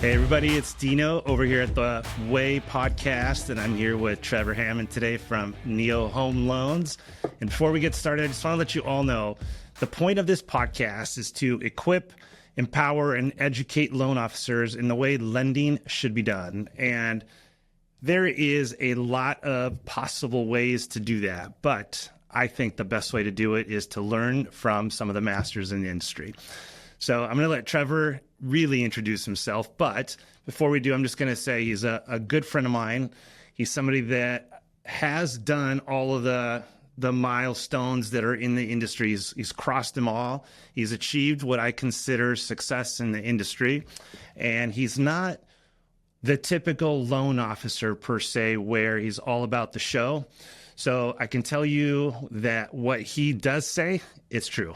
Hey everybody, it's Dino over here at the Way Podcast, and I'm here with Trevor Hammond today from Neo Home Loans. And before we get started, I just want to let you all know the point of this podcast is to equip, empower, and educate loan officers in the way lending should be done. And there is a lot of possible ways to do that, but I think the best way to do it is to learn from some of the masters in the industry. So I'm going to let Trevor really introduce himself. But before we do, I'm just going to say he's a good friend of mine. He's somebody that has done all of the milestones that are in the industry. He's crossed them all. He's achieved what I consider success in the industry. And he's not the typical loan officer per se, where he's all about the show. So I can tell you that what he does say, it's true.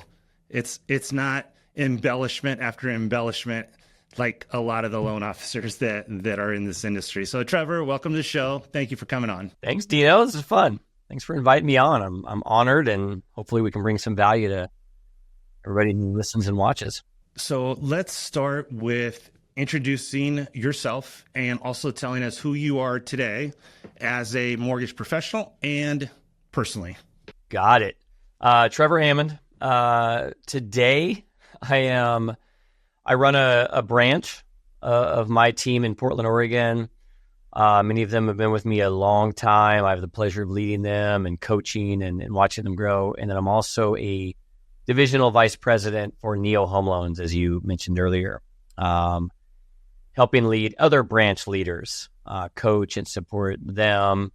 It's not embellishment after embellishment like a lot of the loan officers that are in this industry. So Trevor, welcome to the show. Thank you for coming on. Thanks, Dino. This is fun. Thanks for inviting me on. I'm honored, and hopefully we can bring some value to everybody who listens and watches. So let's start with introducing yourself and also telling us who you are today as a mortgage professional and personally. Got it. Trevor Hammond. Today I run a branch of my team in Portland, Oregon. Many of them have been with me a long time. I have the pleasure of leading them and coaching and watching them grow. And then I'm also a divisional vice president for Neo Home Loans, as you mentioned earlier, helping lead other branch leaders, coach and support them.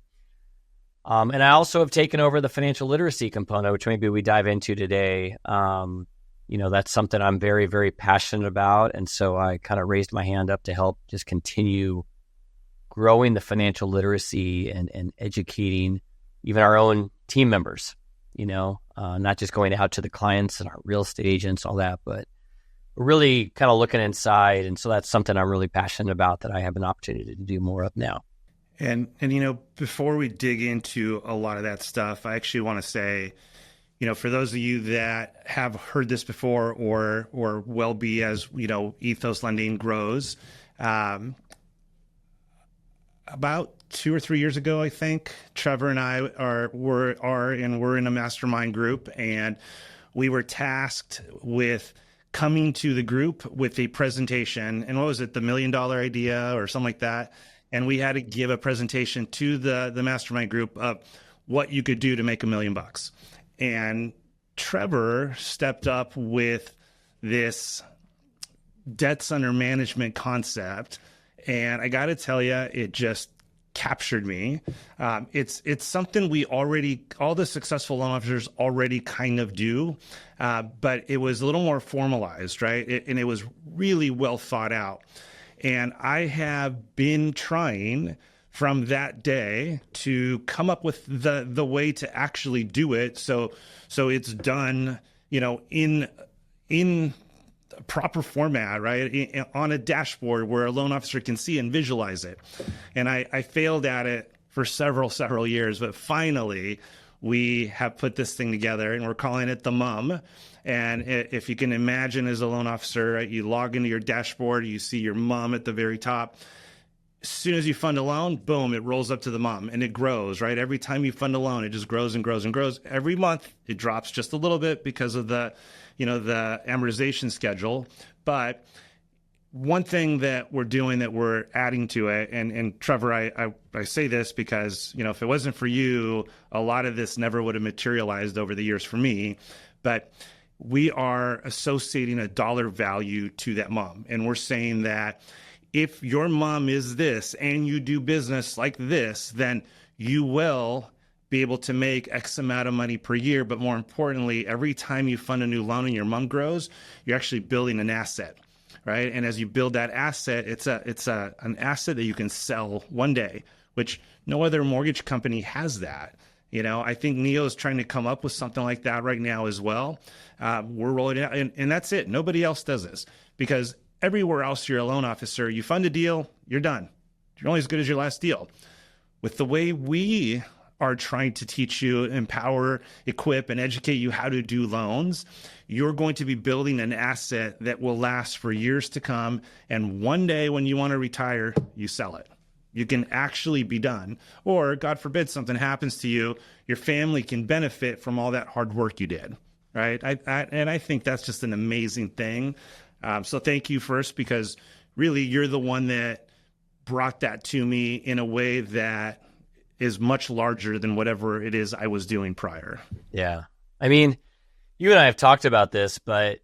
And I also have taken over the financial literacy component, which maybe we dive into today. That's something I'm very, very passionate about. And so I kind of raised my hand up to help just continue growing the financial literacy and educating even our own team members, not just going out to the clients and our real estate agents, all that, but really kind of looking inside. And so that's something I'm really passionate about that I have an opportunity to do more of now. And before we dig into a lot of that stuff, I actually want to say, for those of you that have heard this before or will be as, Ethos Lending grows, about 2 or 3 years ago, I think, Trevor and I we're in a mastermind group, and we were tasked with coming to the group with a presentation. And what was it, the $1 million idea or something like that? And we had to give a presentation to the mastermind group of what you could do to make $1 million. And Trevor stepped up with this debts under management concept. And I got to tell you, it just captured me. It's something all the successful loan officers already kind of do, but it was a little more formalized, right? And it was really well thought out. And I have been trying from that day to come up with the way to actually do it. So it's done, in proper format, right? On a dashboard where a loan officer can see and visualize it. And I failed at it for several years, but finally we have put this thing together, and we're calling it the MUM. And if you can imagine, as a loan officer, right, you log into your dashboard, you see your MUM at the very top. As soon as you fund a loan, boom, it rolls up to the MUM, and it grows, right? Every time you fund a loan, it just grows and grows and grows. Every month it drops just a little bit because of the amortization schedule. But one thing that we're doing, that we're adding to it, and Trevor, I say this because, if it wasn't for you, a lot of this never would have materialized over the years for me, but we are associating a dollar value to that MUM. And we're saying that if your MUM is this and you do business like this, then you will be able to make X amount of money per year. But more importantly, every time you fund a new loan and your MUM grows, you're actually building an asset, right? And as you build that asset, it's an asset that you can sell one day, which no other mortgage company has that. I think Neo is trying to come up with something like that right now as well. We're rolling it out, and that's it. Nobody else does this, because everywhere else you're a loan officer, you fund a deal, you're done. You're only as good as your last deal. With the way we are trying to teach you, empower, equip, and educate you how to do loans, you're going to be building an asset that will last for years to come. And one day when you want to retire, you sell it. You can actually be done. Or God forbid something happens to you, your family can benefit from all that hard work you did, right? I think that's just an amazing thing. So thank you first, because really you're the one that brought that to me in a way that is much larger than whatever it is I was doing prior. Yeah. I mean, you and I have talked about this, but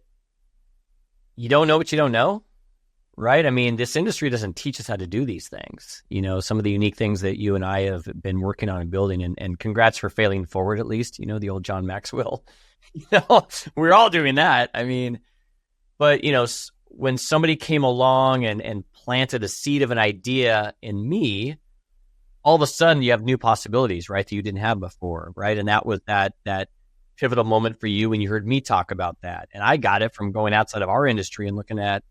you don't know what you don't know, right? I mean, this industry doesn't teach us how to do these things. You know, some of the unique things that you and I have been working on and building, and congrats for failing forward, at least, you know, the old John Maxwell, you know, we're all doing that. I mean, but, you know, when somebody came along and planted a seed of an idea in me, all of a sudden you have new possibilities, right, that you didn't have before, right? And that was that pivotal moment for you when you heard me talk about that. And I got it from going outside of our industry and looking at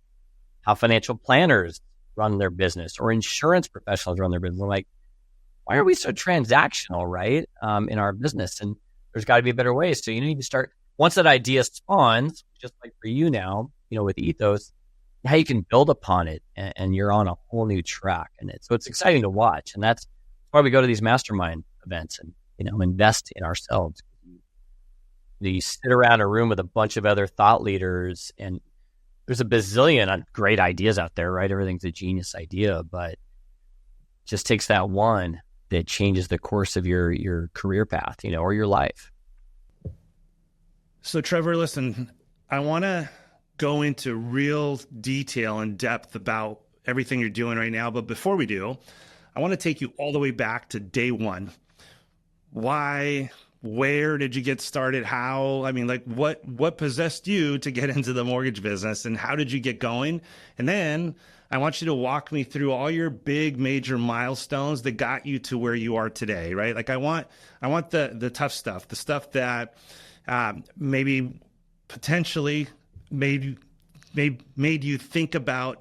how financial planners run their business or insurance professionals run their business. I'm like, why are we so transactional, right, in our business? And there's got to be a better way. So you need to start, once that idea spawns, just like for you now, you know, with Ethos, how you can build upon it, and you're on a whole new track. And so it's exciting to watch. And that's why we go to these mastermind events and, you know, invest in ourselves. You sit around a room with a bunch of other thought leaders, and there's a bazillion great ideas out there, right? Everything's a genius idea, but it just takes that one that changes the course of your career path, you know, or your life. So Trevor, listen, I want to go into real detail and depth about everything you're doing right now. But before we do, I want to take you all the way back to day one. Why, where did you get started? How, I mean, like what possessed you to get into the mortgage business, and how did you get going? And then I want you to walk me through all your big major milestones that got you to where you are today, right? Like I want the tough stuff, the stuff that maybe potentially made you think about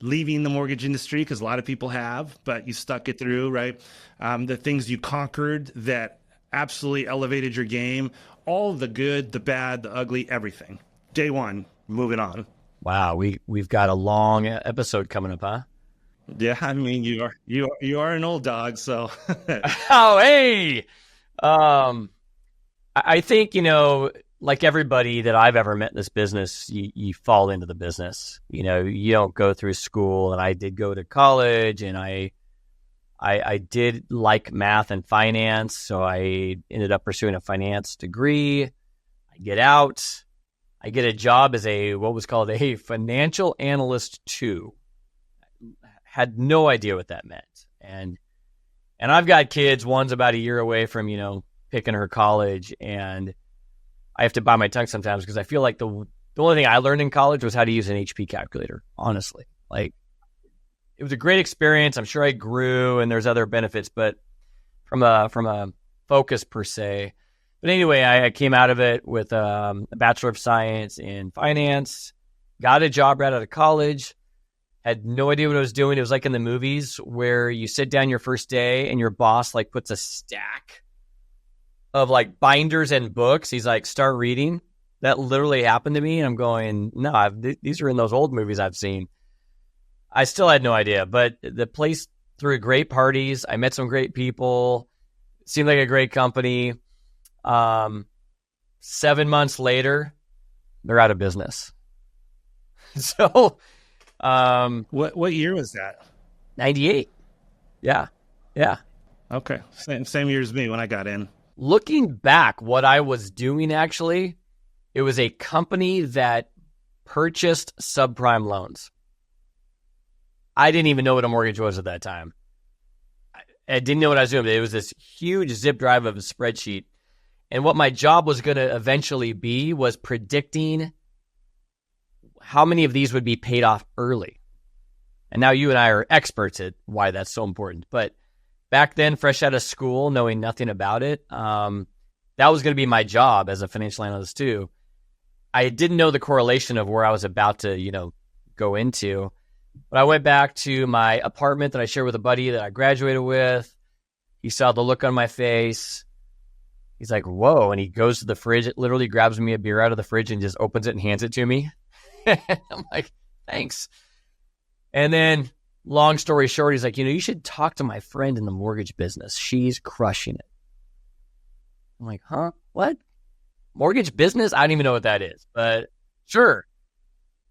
leaving the mortgage industry, because a lot of people have, but you stuck it through, right? The things you conquered that absolutely elevated your game, all the good, the bad, the ugly, everything. Day one, moving on. Wow, we've got a long episode coming up, huh? Yeah, I mean you are an old dog, so. Oh, hey. I think, you know, like everybody that I've ever met in this business, you fall into the business. You know, you don't go through school, and I did go to college, and I did like math and finance, so I ended up pursuing a finance degree. I get out, I get a job as what was called a financial analyst 2. Had no idea what that meant, and I've got kids. One's about a year away from, you know, picking her college, and I have to bite my tongue sometimes because I feel like the only thing I learned in college was how to use an HP calculator, honestly. Like, it was a great experience. I'm sure I grew, and there's other benefits, but from a focus per se. But anyway, I came out of it with a Bachelor of Science in finance, got a job right out of college, had no idea what I was doing. It was like in the movies where you sit down your first day and your boss like puts a stack of like binders and books. He's like, start reading. That literally happened to me. And I'm going, no, these are in those old movies I've seen. I still had no idea, but the place threw great parties. I met some great people. Seemed like a great company. 7 months later, they're out of business. So, what year was that? 98. Yeah. Okay, same year as me when I got in. Looking back, what I was doing, actually, it was a company that purchased subprime loans. I didn't even know what a mortgage was at that time. I didn't know what I was doing. It was this huge zip drive of a spreadsheet. And what my job was going to eventually be was predicting how many of these would be paid off early. And now you and I are experts at why that's so important. But back then, fresh out of school, knowing nothing about it, that was going to be my job as a financial analyst too. I didn't know the correlation of where I was about to, you know, go into. But I went back to my apartment that I shared with a buddy that I graduated with. He saw the look on my face. He's like, whoa. And he goes to the fridge. It literally grabs me a beer out of the fridge and just opens it and hands it to me. I'm like, thanks. And then long story short, he's like, you should talk to my friend in the mortgage business. She's crushing it. I'm like, huh? What? Mortgage business? I don't even know what that is, but sure.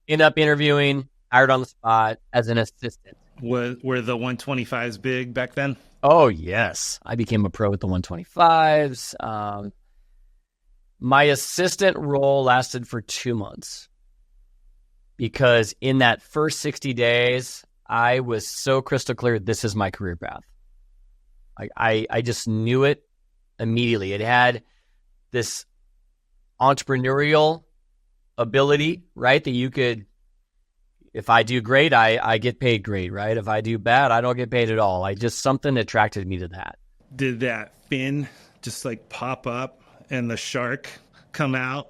End up interviewing, hired on the spot as an assistant. Were the 125s big back then? Oh, yes. I became a pro with the 125s. My assistant role lasted for 2 months because in that first 60 days, I was so crystal clear, this is my career path. I just knew it immediately. It had this entrepreneurial ability, right? That you could, if I do great, I get paid great, right? If I do bad, I don't get paid at all. Something attracted me to that. Did that fin just like pop up and the shark come out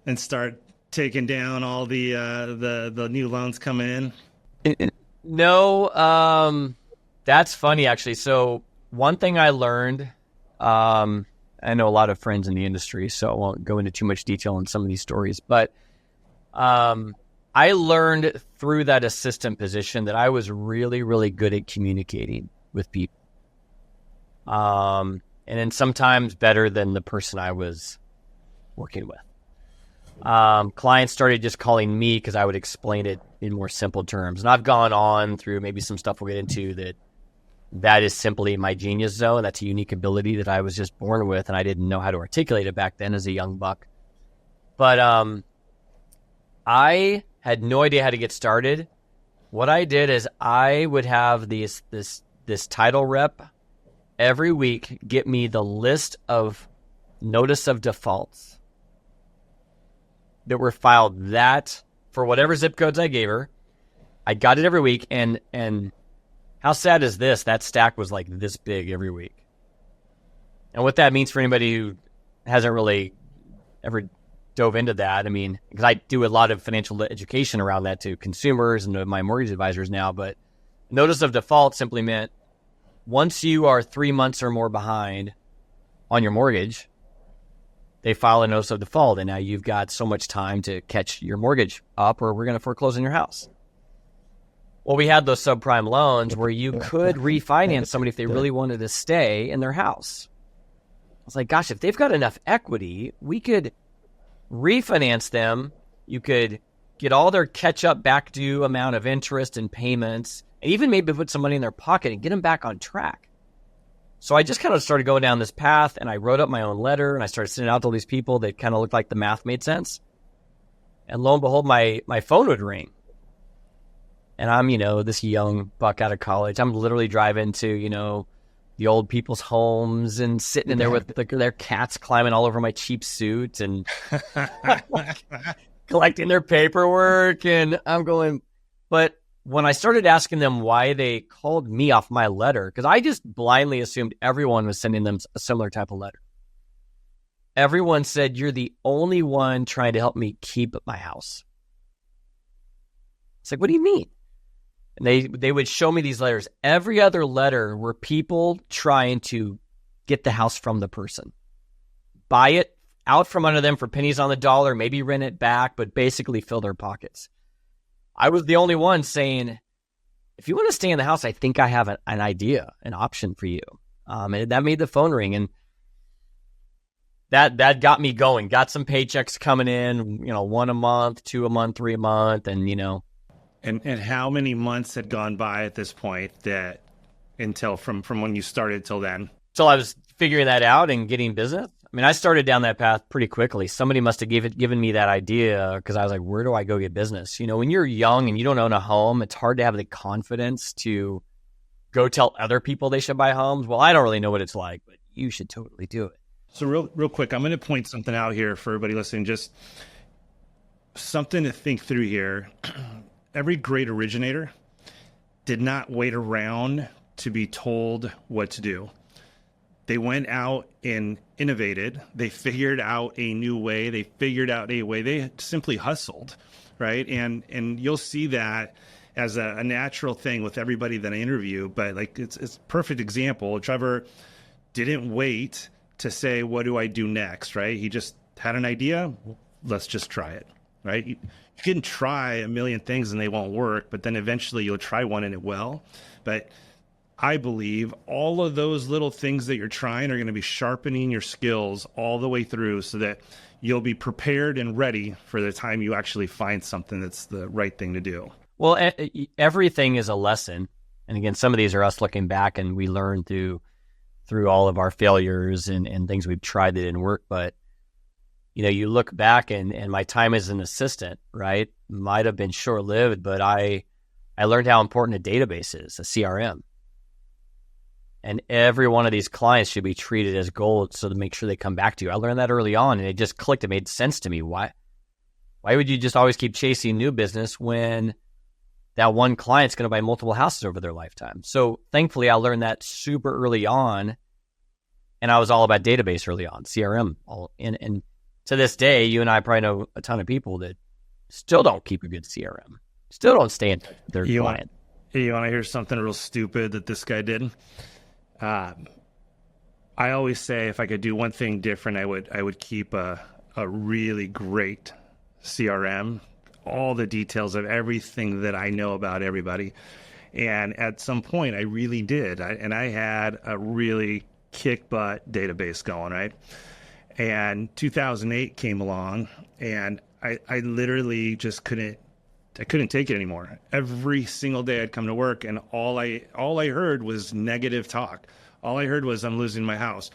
and start taking down all the new loans coming in? No, that's funny actually. So one thing I learned, I know a lot of friends in the industry, so I won't go into too much detail on some of these stories, but I learned through that assistant position that I was really, really good at communicating with people. And then sometimes better than the person I was working with. Clients started just calling me because I would explain it in more simple terms. And I've gone on through maybe some stuff we'll get into that is simply my genius zone. That's a unique ability that I was just born with, and I didn't know how to articulate it back then as a young buck. But I had no idea how to get started. What I did is I would have this title rep every week get me the list of notice of defaults that were filed for whatever zip codes I gave her. I got it every week, and how sad is this? That stack was like this big every week. And what that means for anybody who hasn't really ever dove into that, I mean, because I do a lot of financial education around that to consumers and to my mortgage advisors now, but notice of default simply meant once you are 3 months or more behind on your mortgage, they file a notice of default, and now you've got so much time to catch your mortgage up or we're going to foreclose on your house. Well, we had those subprime loans where you could refinance somebody if they really wanted to stay in their house. I was like, gosh, if they've got enough equity, we could refinance them. You could get all their catch-up back due amount of interest and payments, and even maybe put some money in their pocket and get them back on track. So I just kind of started going down this path, and I wrote up my own letter, and I started sending out to all these people that kind of looked like the math made sense. And lo and behold, my phone would ring. And I'm, this young buck out of college. I'm literally driving to, the old people's homes and sitting in there with their cats climbing all over my cheap suit and collecting their paperwork. And I'm going, but when I started asking them why they called me off my letter, because I just blindly assumed everyone was sending them a similar type of letter. Everyone said, you're the only one trying to help me keep my house. It's like, what do you mean? And they would show me these letters. Every other letter were people trying to get the house from the person. Buy it out from under them for pennies on the dollar, maybe rent it back, but basically fill their pockets. I was the only one saying, if you want to stay in the house, I think I have an idea, an option for you. And that made the phone ring. And that got me going. Got some paychecks coming in, 1 a month, 2 a month, 3 a month, and And how many months had gone by at this point until from when you started till then? So I was figuring that out and getting business. I mean, I started down that path pretty quickly. Somebody must have given me that idea because I was like, where do I go get business? When you're young and you don't own a home, it's hard to have the confidence to go tell other people they should buy homes. Well, I don't really know what it's like, but you should totally do it. So real quick, I'm going to point something out here for everybody listening, just something to think through here. Every great originator did not wait around to be told what to do. They went out and innovated. They figured out a new way. They simply hustled, right? And you'll see that as a natural thing with everybody that I interview. But like, it's a perfect example. Trevor didn't wait to say, what do I do next? Right. He just had an idea. Let's just try it. Right. You can try a million things and they won't work, but then eventually you'll try one and it will. But I believe all of those little things that you're trying are going to be sharpening your skills all the way through so that you'll be prepared and ready for the time you actually find something that's the right thing to do. Well, everything is a lesson. And again, some of these are us looking back and we learn through all of our failures and things we've tried that didn't work. But, you look back and my time as an assistant, right, might have been short-lived, but I learned how important a database is, a CRM. And every one of these clients should be treated as gold so to make sure they come back to you. I learned that early on and it just clicked. It made sense to me. Why would you just always keep chasing new business when that one client's going to buy multiple houses over their lifetime? So thankfully, I learned that super early on. And I was all about database early on, CRM. And to this day, you and I probably know a ton of people that still don't keep a good CRM, still don't stay in touch with their client. You want to hear something real stupid that this guy did? I always say if I could do one thing different, I would keep a really great CRM, all the details of everything that I know about everybody. And at some point, I really did. I had a really kick-butt database going, right? And 2008 came along, and I literally just I couldn't take it anymore. Every single day I'd come to work and all I heard was negative talk. All I heard was I'm losing my house.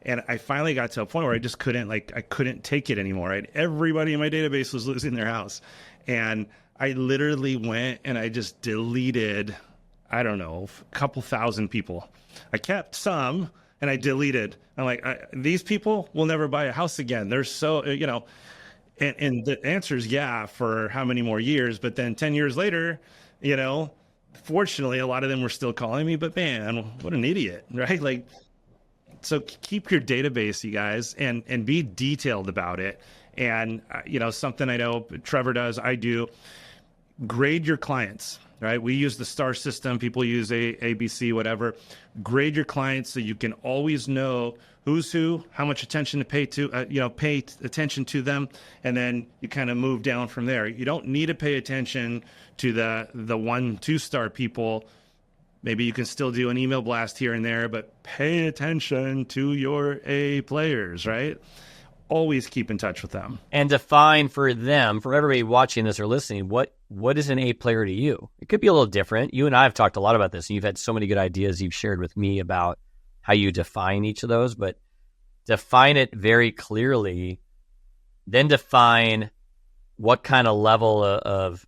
And I finally got to a point where I just couldn't take it anymore. Right? Everybody in my database was losing their house. And I literally went and I just deleted, I don't know, a couple thousand people. I kept some and I deleted. I'm like, these people will never buy a house again. They're so, And the answer is yeah, for how many more years? But then 10 years later, fortunately, a lot of them were still calling me, but man, what an idiot, right? Like, so keep your database, you guys, and be detailed about it. And, something I know Trevor does, I do, grade your clients, right? We use the STAR system. People use ABC, whatever. Grade your clients so you can always know who's who, how much attention to pay attention to them, and then you kind of move down from there. You don't need to pay attention to the 1-2-star people. Maybe you can still do an email blast here and there, but pay attention to your A players, right? Always keep in touch with them. And define for them, for everybody watching this or listening, what is an A player to you? It could be a little different. You and I have talked a lot about this, and you've had so many good ideas you've shared with me about how you define each of those, but define it very clearly, then define what kind of level of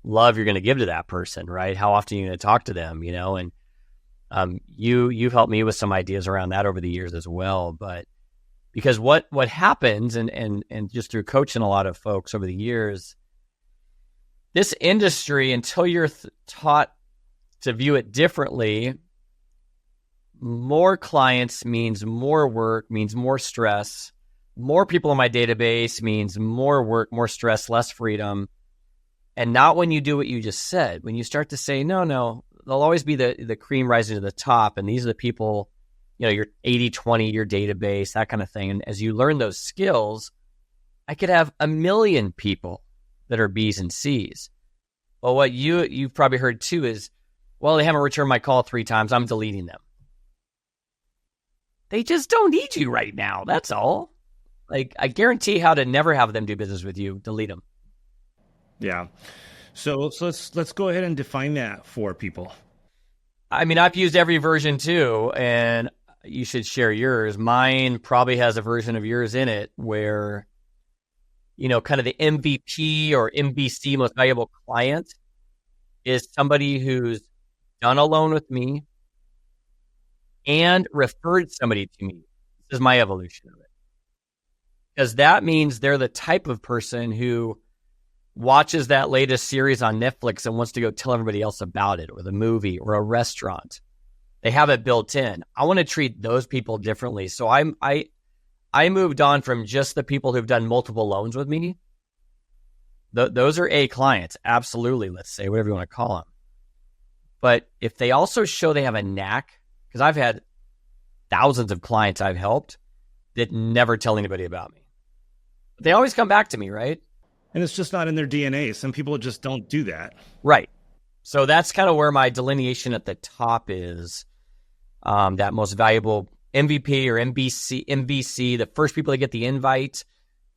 love you're going to give to that person, right? How often you're going to talk to them, and you've helped me with some ideas around that over the years as well. But because what happens, and just through coaching a lot of folks over the years, this industry, until you're taught to view it differently, more clients means more work, means more stress. More people in my database means more work, more stress, less freedom. And not when you do what you just said. When you start to say, no, there'll always be the cream rising to the top. And these are the people, your 80-20, your database, that kind of thing. And as you learn those skills, I could have 1 million people that are B's and C's. Well, what you've probably heard too is, well, they haven't returned my call 3 times. I'm deleting them. They just don't need you right now. That's all. Like, I guarantee how to never have them do business with you. Delete them. Yeah. So let's go ahead and define that for people. I mean, I've used every version too, and you should share yours. Mine probably has a version of yours in it where, kind of the MVP or MVC, most valuable client, is somebody who's done a loan with me and referred somebody to me. This is my evolution of it. Because that means they're the type of person who watches that latest series on Netflix and wants to go tell everybody else about it, or the movie, or a restaurant. They have it built in. I want to treat those people differently. So I moved on from just the people who've done multiple loans with me Those are A clients, absolutely. Let's say whatever you want to call them. But if they also show they have a knack, because I've had thousands of clients I've helped that never tell anybody about me. They always come back to me, right? And it's just not in their DNA. Some people just don't do that. Right. So that's kind of where my delineation at the top is. That most valuable MVP or MBC, the first people that get the invite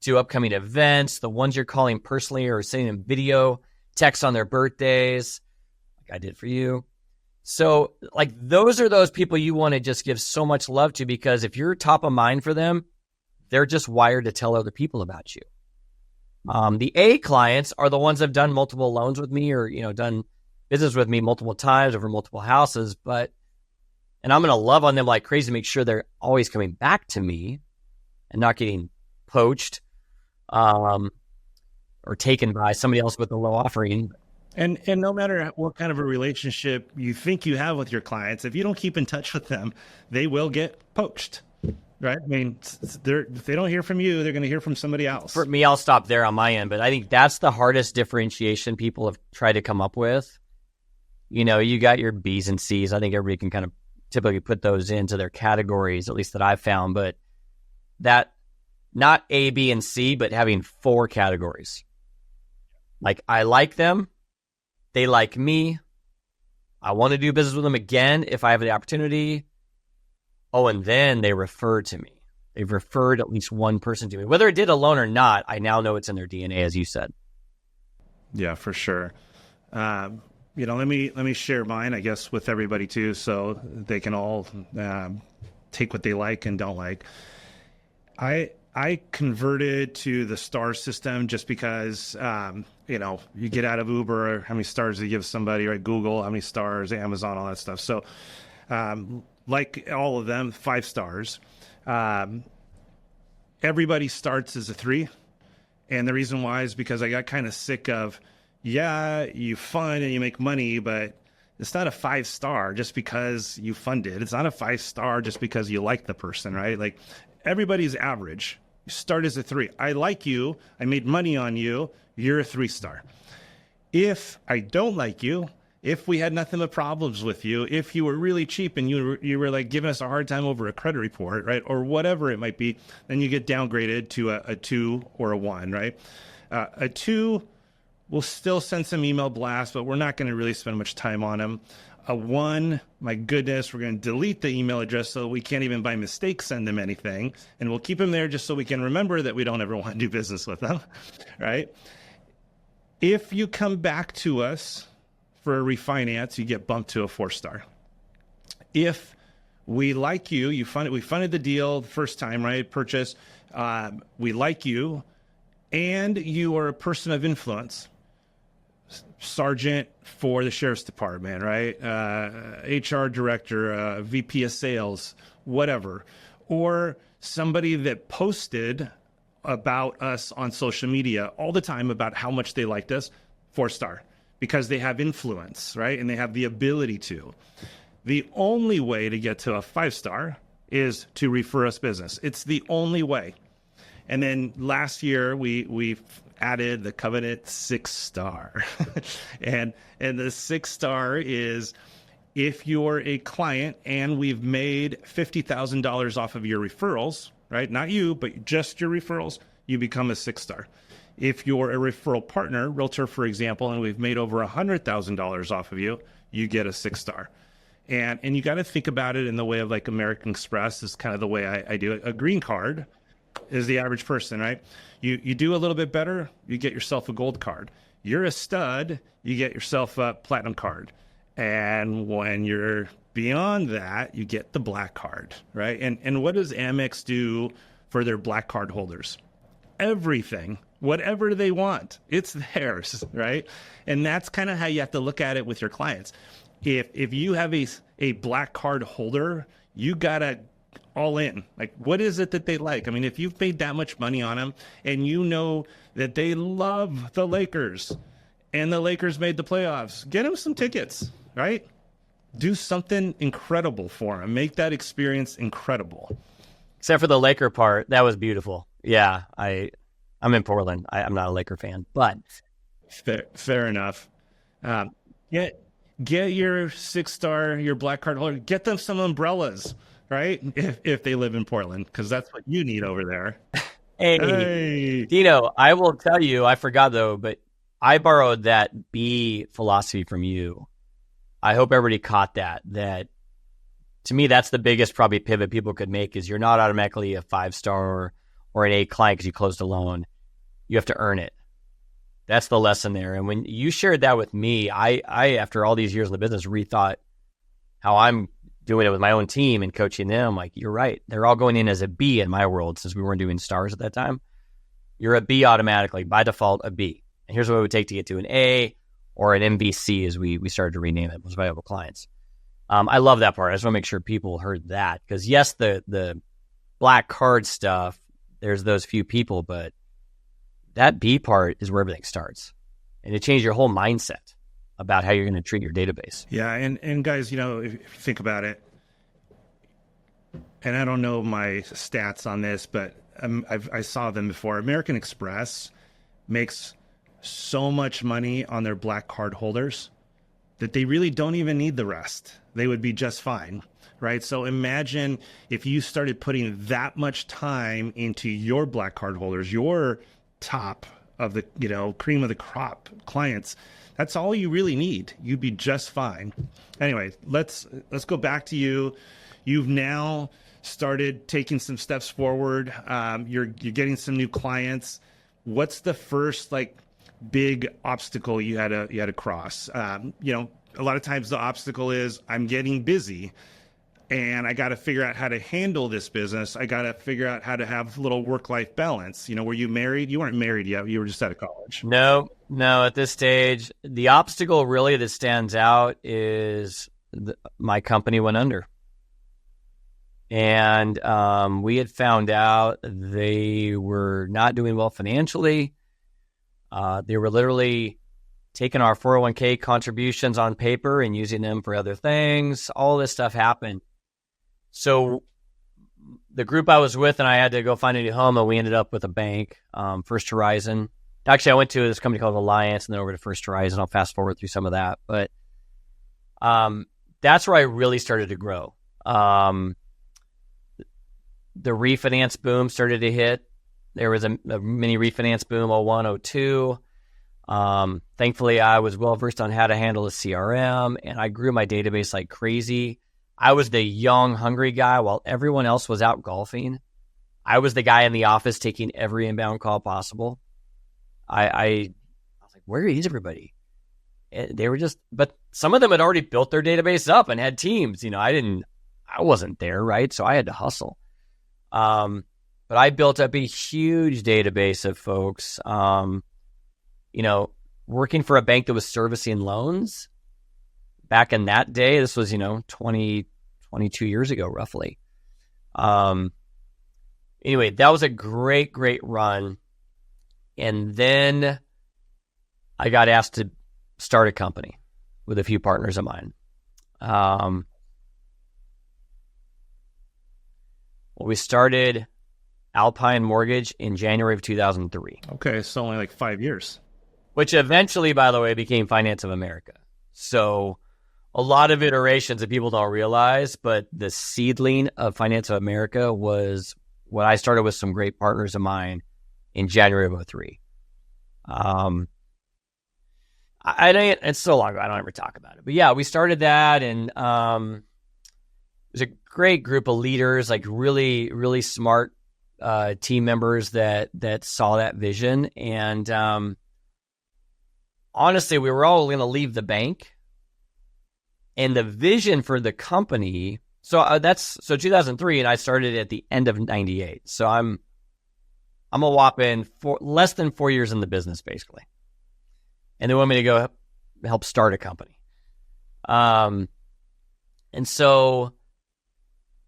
to upcoming events, the ones you're calling personally or sending them video texts on their birthdays, like I did for you. So like those are those people you want to just give so much love to, because if you're top of mind for them, they're just wired to tell other people about you. The A clients are the ones that have done multiple loans with me or, done business with me multiple times over multiple houses. And I'm going to love on them like crazy to make sure they're always coming back to me and not getting poached or taken by somebody else with a low offering. And no matter what kind of a relationship you think you have with your clients, if you don't keep in touch with them, they will get poached, right? I mean, if they don't hear from you, they're going to hear from somebody else. For me, I'll stop there on my end, but I think that's the hardest differentiation people have tried to come up with. You got your B's and C's. I think everybody can kind of typically put those into their categories, at least that I've found, but that not A, B, and C, but having 4 categories. Like I like them. They like me. I want to do business with them again if I have the opportunity. Oh, and then they refer to me. They've referred at least one person to me. Whether it did a loan or not, I now know it's in their DNA, as you said. Yeah, for sure. Let me share mine, I guess, with everybody too, so they can all take what they like and don't like. I converted to the star system just because, you get out of Uber, how many stars do you give somebody, right? Google, how many stars, Amazon, all that stuff. So, like all of them, 5 stars. Everybody starts as a 3. And the reason why is because I got kind of sick of, you fund and you make money, but it's not a 5-star just because you funded. It's not a 5-star just because you like the person, right? Like everybody's average. You start as a 3. I like you. I made money on you. You're a 3-star. If I don't like you, if we had nothing but problems with you, if you were really cheap and you were like giving us a hard time over a credit report, right? Or whatever it might be, then you get downgraded to a 2 or a 1, right? A 2, we'll still send some email blasts, but we're not going to really spend much time on them. A 1, my goodness, we're going to delete the email address so we can't even by mistake send them anything. And we'll keep them there just so we can remember that we don't ever want to do business with them, right? If you come back to us for a refinance, you get bumped to a 4-star. If we like you, we funded the deal the first time, right? Purchase, we like you, and you are a person of influence. Sergeant for the sheriff's department, right? HR director, VP of sales, whatever. Or somebody that posted about us on social media all the time about how much they liked us, 4-star, because they have influence, right? And they have the ability to. The only way to get to a 5-star is to refer us business. It's the only way. And then last year we added the covenant 6-star. and the 6-star is if you're a client and we've made $50,000 off of your referrals, right? Not you, but just your referrals, you become a 6-star. If you're a referral partner, realtor, for example, and we've made over $100,000 off of you, you get a 6-star. And you got to think about it in the way of like American Express is kind of the way I do it. A green card is the average person, right? You do a little bit better, you get yourself a gold card. You're a stud, you get yourself a platinum card. And when you're beyond that, you get the black card, right? And what does Amex do for their black card holders? Everything, whatever they want, it's theirs, right? And that's kind of how you have to look at it with your clients. If you have a black card holder, you gotta all in. Like, what is it that they like? I mean, if you've paid that much money on them and you know that they love the Lakers and the Lakers made the playoffs, get them some tickets, right? Do something incredible for them. Make that experience incredible. Except for the Laker part, that was beautiful. Yeah, I'm in Portland. I'm not a Laker fan, but Fair enough. Um, get your 6-star, your black card holder. Get them some umbrellas, right? If they live in Portland, because that's what you need over there. hey, Hey, Dino, I will tell you, I forgot though, but I borrowed that B philosophy from you. I hope everybody caught that. That to me, that's the biggest probably pivot people could make is you're not automatically a 5-star or an A client because you closed a loan. You have to earn it. That's the lesson there. And when you shared that with me, I after all these years in the business, rethought how I'm doing it with my own team and coaching them. Like, you're right. They're all going in as a B in my world since we weren't doing stars at that time. You're a B automatically, by default, a B. And here's what it would take to get to an A or an MVC as we started to rename it, most valuable clients. I love that part. I just want to make sure people heard that. Because yes, the black card stuff, there's those few people, but that B part is where everything starts. And it changed your whole mindset about how you're going to treat your database. yeah, and guys, if you think about it, and I don't know my stats on this, but I saw them before. American Express makes so much money on their black card holders that they really don't even need the rest. They would be just fine, right? So imagine if you started putting that much time into your black card holders, your top of the, cream of the crop clients. That's all you really need. You'd be just fine. Anyway, let's go back to you. You've now started taking some steps forward. You're getting some new clients. What's the first big obstacle you had to cross? A lot of times the obstacle is I'm getting busy and I got to figure out how to handle this business. I got to figure out how to have a little work-life balance. Were you married? You weren't married yet. You were just out of college. No, at this stage, the obstacle really that stands out is my company went under. And we had found out they were not doing well financially. They were literally taking our 401k contributions on paper and using them for other things. All this stuff happened. So the group I was with and I had to go find a new home, and we ended up with a bank, First Horizon. Actually, I went to this company called Alliance and then over to First Horizon. I'll fast forward through some of that. But that's where I really started to grow. The refinance boom started to hit. There was a mini refinance boom, 01, 02. Thankfully, I was well-versed on how to handle a CRM, and I grew my database like crazy. I was the young, hungry guy while everyone else was out golfing. I was the guy in the office taking every inbound call possible. I was like, where is everybody? And they were but some of them had already built their database up and had teams. I wasn't there, right? So I had to hustle. But I built up a huge database of folks, working for a bank that was servicing loans back in that day. This was, 22 years ago, roughly. Anyway, that was a great, great run. And then I got asked to start a company with a few partners of mine. We started Alpine Mortgage in January of 2003. Okay, so only 5 years. Which eventually, by the way, became Finance of America. So a lot of iterations that people don't realize, but the seedling of Finance of America was what I started with some great partners of mine in January of 2003. It's so long ago, I don't ever talk about it. But yeah, we started that, and it was a great group of leaders, really, really smart team members that saw that vision. And honestly, we were all going to leave the bank. And the vision for the company, so 2003, and I started at the end of 98. So I'm a whopping less than 4 years in the business, basically. And they want me to go help start a company. And so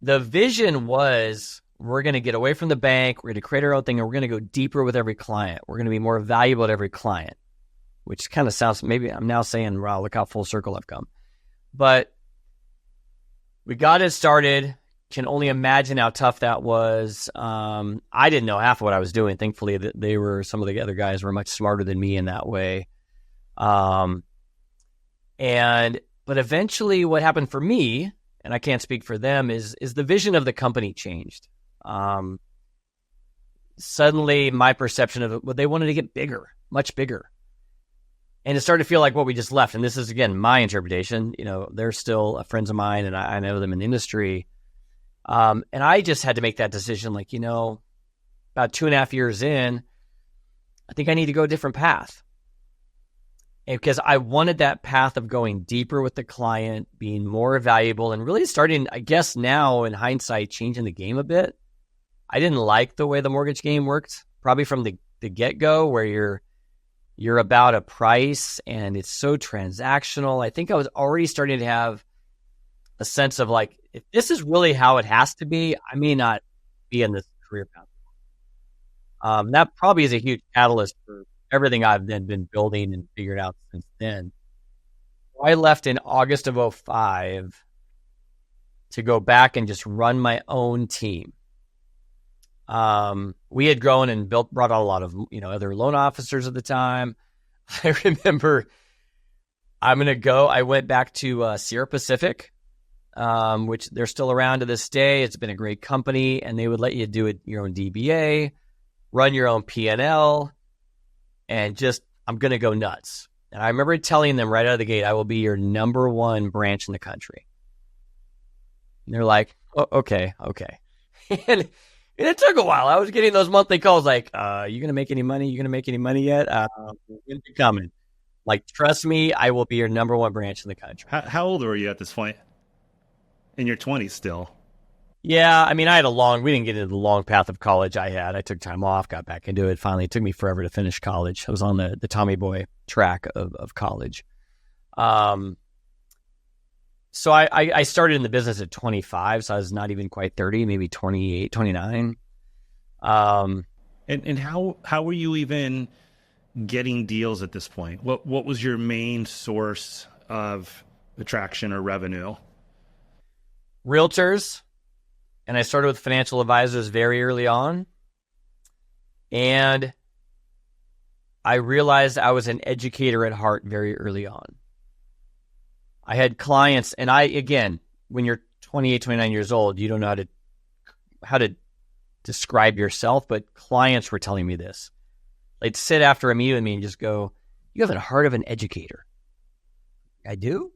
the vision was, we're going to get away from the bank, we're going to create our own thing, and we're going to go deeper with every client. We're going to be more valuable to every client, which kind of sounds, maybe I'm now saying, wow, look how full circle I've come. But we got it started, can only imagine how tough that was. I didn't know half of what I was doing. Thankfully, some of the other guys were much smarter than me in that way. But eventually what happened for me, and I can't speak for them, is the vision of the company changed. Suddenly my perception of it, they wanted to get bigger, much bigger. And it started to feel like what we just left. And this is, again, my interpretation. They're still friends of mine, and I know them in the industry. And I just had to make that decision, about 2.5 years in, I think I need to go a different path. And because I wanted that path of going deeper with the client, being more valuable, and really starting, I guess now in hindsight, changing the game a bit. I didn't like the way the mortgage game worked, probably from the get-go, where you're about a price and it's so transactional. I think I was already starting to have a sense of if this is really how it has to be, I may not be in this career path. That probably is a huge catalyst for everything I've then been building and figured out since then. I left in August of 2005 to go back and just run my own team. We had grown and brought on a lot of, other loan officers at the time. I remember I went back to Sierra Pacific, which they're still around to this day. It's been a great company, and they would let you do your own DBA, run your own P&L, and just, I'm going to go nuts. And I remember telling them right out of the gate, I will be your number one branch in the country. And they're like, oh, okay. And it took a while. I was getting those monthly calls you going to make any money? You going to make any money yet? It's coming. Trust me, I will be your number one branch in the country. How old were you at this point? In your 20s still? Yeah, I had we didn't get into the long path of college I had. I took time off, got back into it. Finally, it took me forever to finish college. I was on the Tommy Boy track of college. So I started in the business at 25, so I was not even quite 30, maybe 28, 29. And how were you even getting deals at this point? What was your main source of attraction or revenue? Realtors. And I started with financial advisors very early on. And I realized I was an educator at heart very early on. I had clients, and again, when you're 28, 29 years old, you don't know how to describe yourself, but clients were telling me this. They'd sit after a meeting with me and just go, "You have the heart of an educator." I do?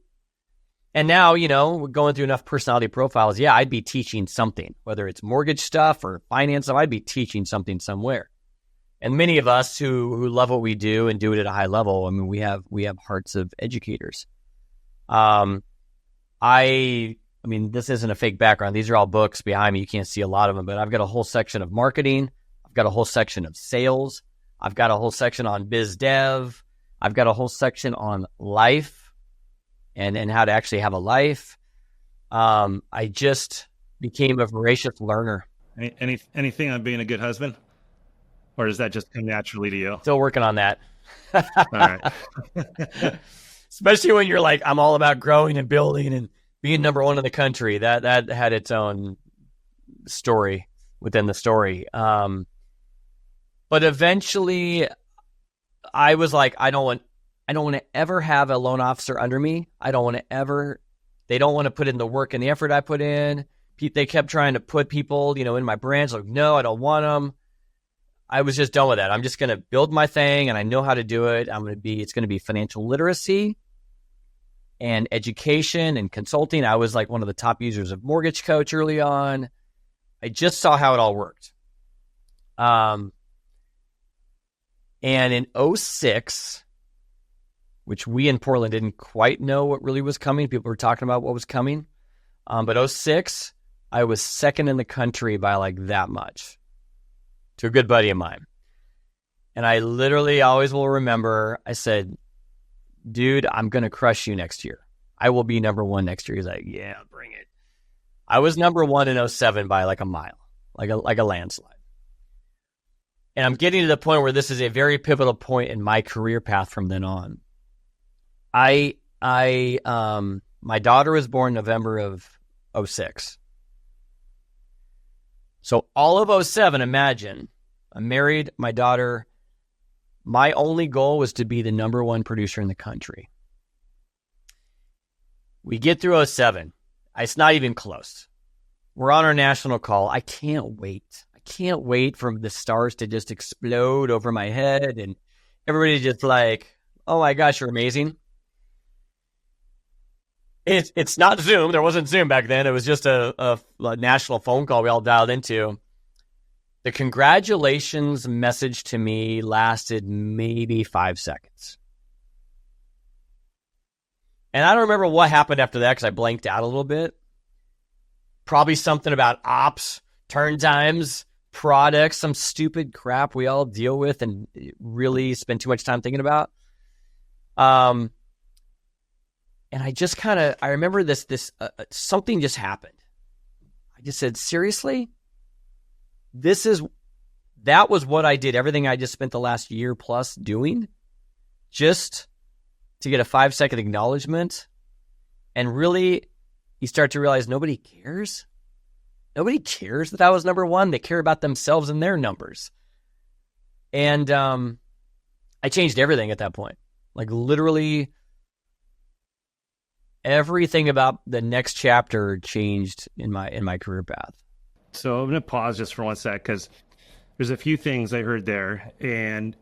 And now, we're going through enough personality profiles. Yeah, I'd be teaching something, whether it's mortgage stuff or finance stuff, I'd be teaching something somewhere. And many of us who love what we do and do it at a high level, we have hearts of educators. This isn't a fake background. These are all books behind me. You can't see a lot of them, but I've got a whole section of marketing. I've got a whole section of sales. I've got a whole section on biz dev. I've got a whole section on life and how to actually have a life. I just became a voracious learner. Anything on being a good husband? Or does that just come naturally to you? Still working on that. All right. Especially when you're I'm all about growing and building and being number one in the country. That had its own story within the story. But eventually I was I don't want to ever have a loan officer under me. They don't want to put in the work and the effort I put in. They kept trying to put people, in my branch. No, I don't want them. I was just done with that. I'm just going to build my thing, and I know how to do it. It's going to be financial literacy and education and consulting. I was one of the top users of Mortgage Coach early on. I just saw how it all worked. And in 2006, which we in Portland didn't quite know what really was coming. People were talking about what was coming. But 2006, I was second in the country by that much to a good buddy of mine. And I literally always will remember, I said, "Dude, I'm going to crush you next year. I will be number one next year." He's like, "Yeah, bring it." I was number one in 2007 by a mile, like a landslide. And I'm getting to the point where this is a very pivotal point in my career path from then on. My daughter was born November of 2006. So all of '07, imagine, I'm married, my daughter. My only goal was to be the number one producer in the country. We get through '07. It's not even close. We're on our national call. I can't wait. I can't wait for the stars to just explode over my head and everybody just like, oh my gosh, you're amazing. It's not Zoom. There wasn't Zoom back then. It was just a national phone call we all dialed into. The congratulations message to me lasted maybe 5 seconds. And I don't remember what happened after that because I blanked out a little bit. Probably something about ops, turn times, products, some stupid crap we all deal with and really spend too much time thinking about. And I just I remember this something just happened. I just said, seriously? That was what I did. Everything I just spent the last year plus doing just to get a 5-second acknowledgement. And really, you start to realize nobody cares. Nobody cares that I was number one. They care about themselves and their numbers. And I changed everything at that point. Like literally everything about the next chapter changed in my career path. So I'm going to pause just for 1 sec because there's a few things I heard there. And,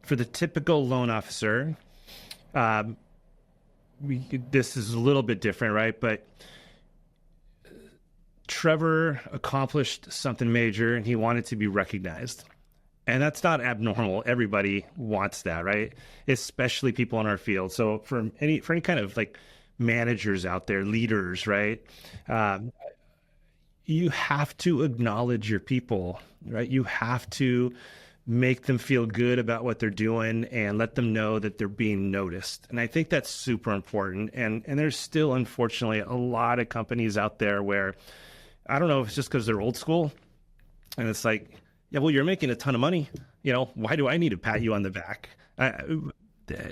for the typical loan officer, this is a little bit different, right? But Trevor accomplished something major and he wanted to be recognized. And that's not abnormal. Everybody wants that, right? Especially people in our field. So for any kind of like managers out there, leaders, right? You have to acknowledge your people, right? You have to make them feel good about what they're doing and let them know that they're being noticed. And I think that's super important. And there's still, unfortunately, a lot of companies out there where, I don't know if it's just because they're old school and it's like, yeah, well, you're making a ton of money. Why do I need to pat you on the back?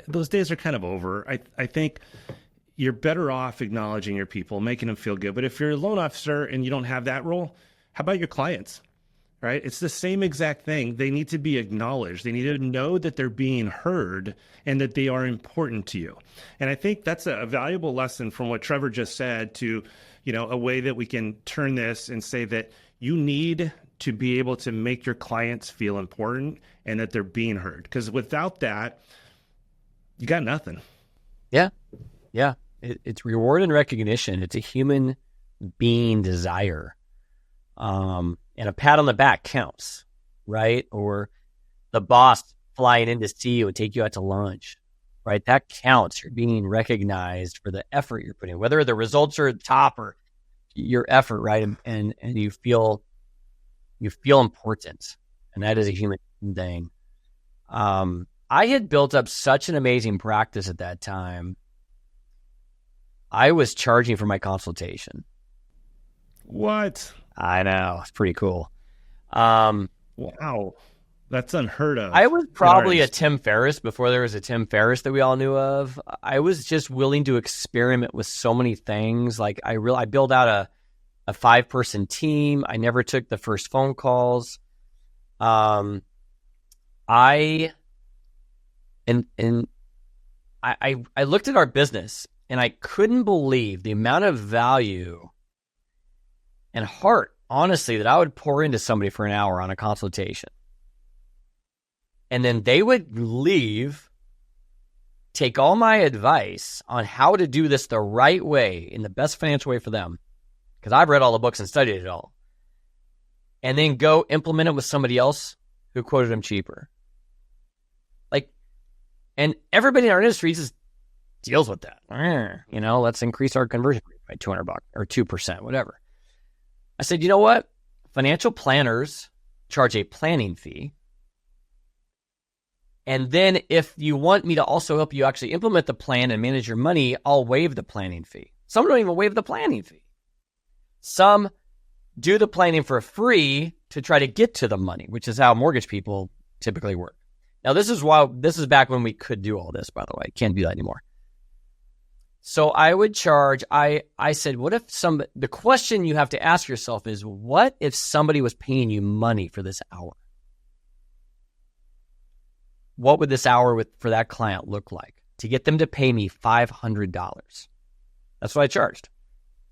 Those days are kind of over. I think you're better off acknowledging your people, making them feel good. But if you're a loan officer and you don't have that role, how about your clients, right? It's the same exact thing. They need to be acknowledged. They need to know that they're being heard and that they are important to you. And I think that's a valuable lesson from what Trevor just said to, a way that we can turn this and say that you need to be able to make your clients feel important and that they're being heard. Because without that, you got nothing. Yeah. Yeah. It's reward and recognition. It's a human being desire. And a pat on the back counts, right? Or the boss flying in to see you and take you out to lunch, right? That counts. You're being recognized for the effort you're putting in, whether the results are top or your effort, right? And you feel important. And that is a human thing. I had built up such an amazing practice at that time. I was charging for my consultation. What? I know. It's pretty cool. Wow. That's unheard of. I was probably a Tim Ferriss before there was a Tim Ferriss that we all knew of. I was just willing to experiment with so many things. Like I built out a 5-person team. I never took the first phone calls. I looked at our business and I couldn't believe the amount of value and heart, honestly, that I would pour into somebody for an hour on a consultation. And then they would leave, take all my advice on how to do this the right way in the best financial way for them, because I've read all the books and studied it all, and then go implement it with somebody else who quoted them cheaper. And everybody in our industry just deals with that. Let's increase our conversion rate by $200 or 2%, whatever. I said, you know what? Financial planners charge a planning fee. And then if you want me to also help you actually implement the plan and manage your money, I'll waive the planning fee. Some don't even waive the planning fee. Some do the planning for free to try to get to the money, which is how mortgage people typically work. Now, this is back when we could do all this, by the way. Can't do that anymore. So I would charge, I said, what if the question you have to ask yourself is, what if somebody was paying you money for this hour? What would this hour for that client look like to get them to pay me $500? That's what I charged.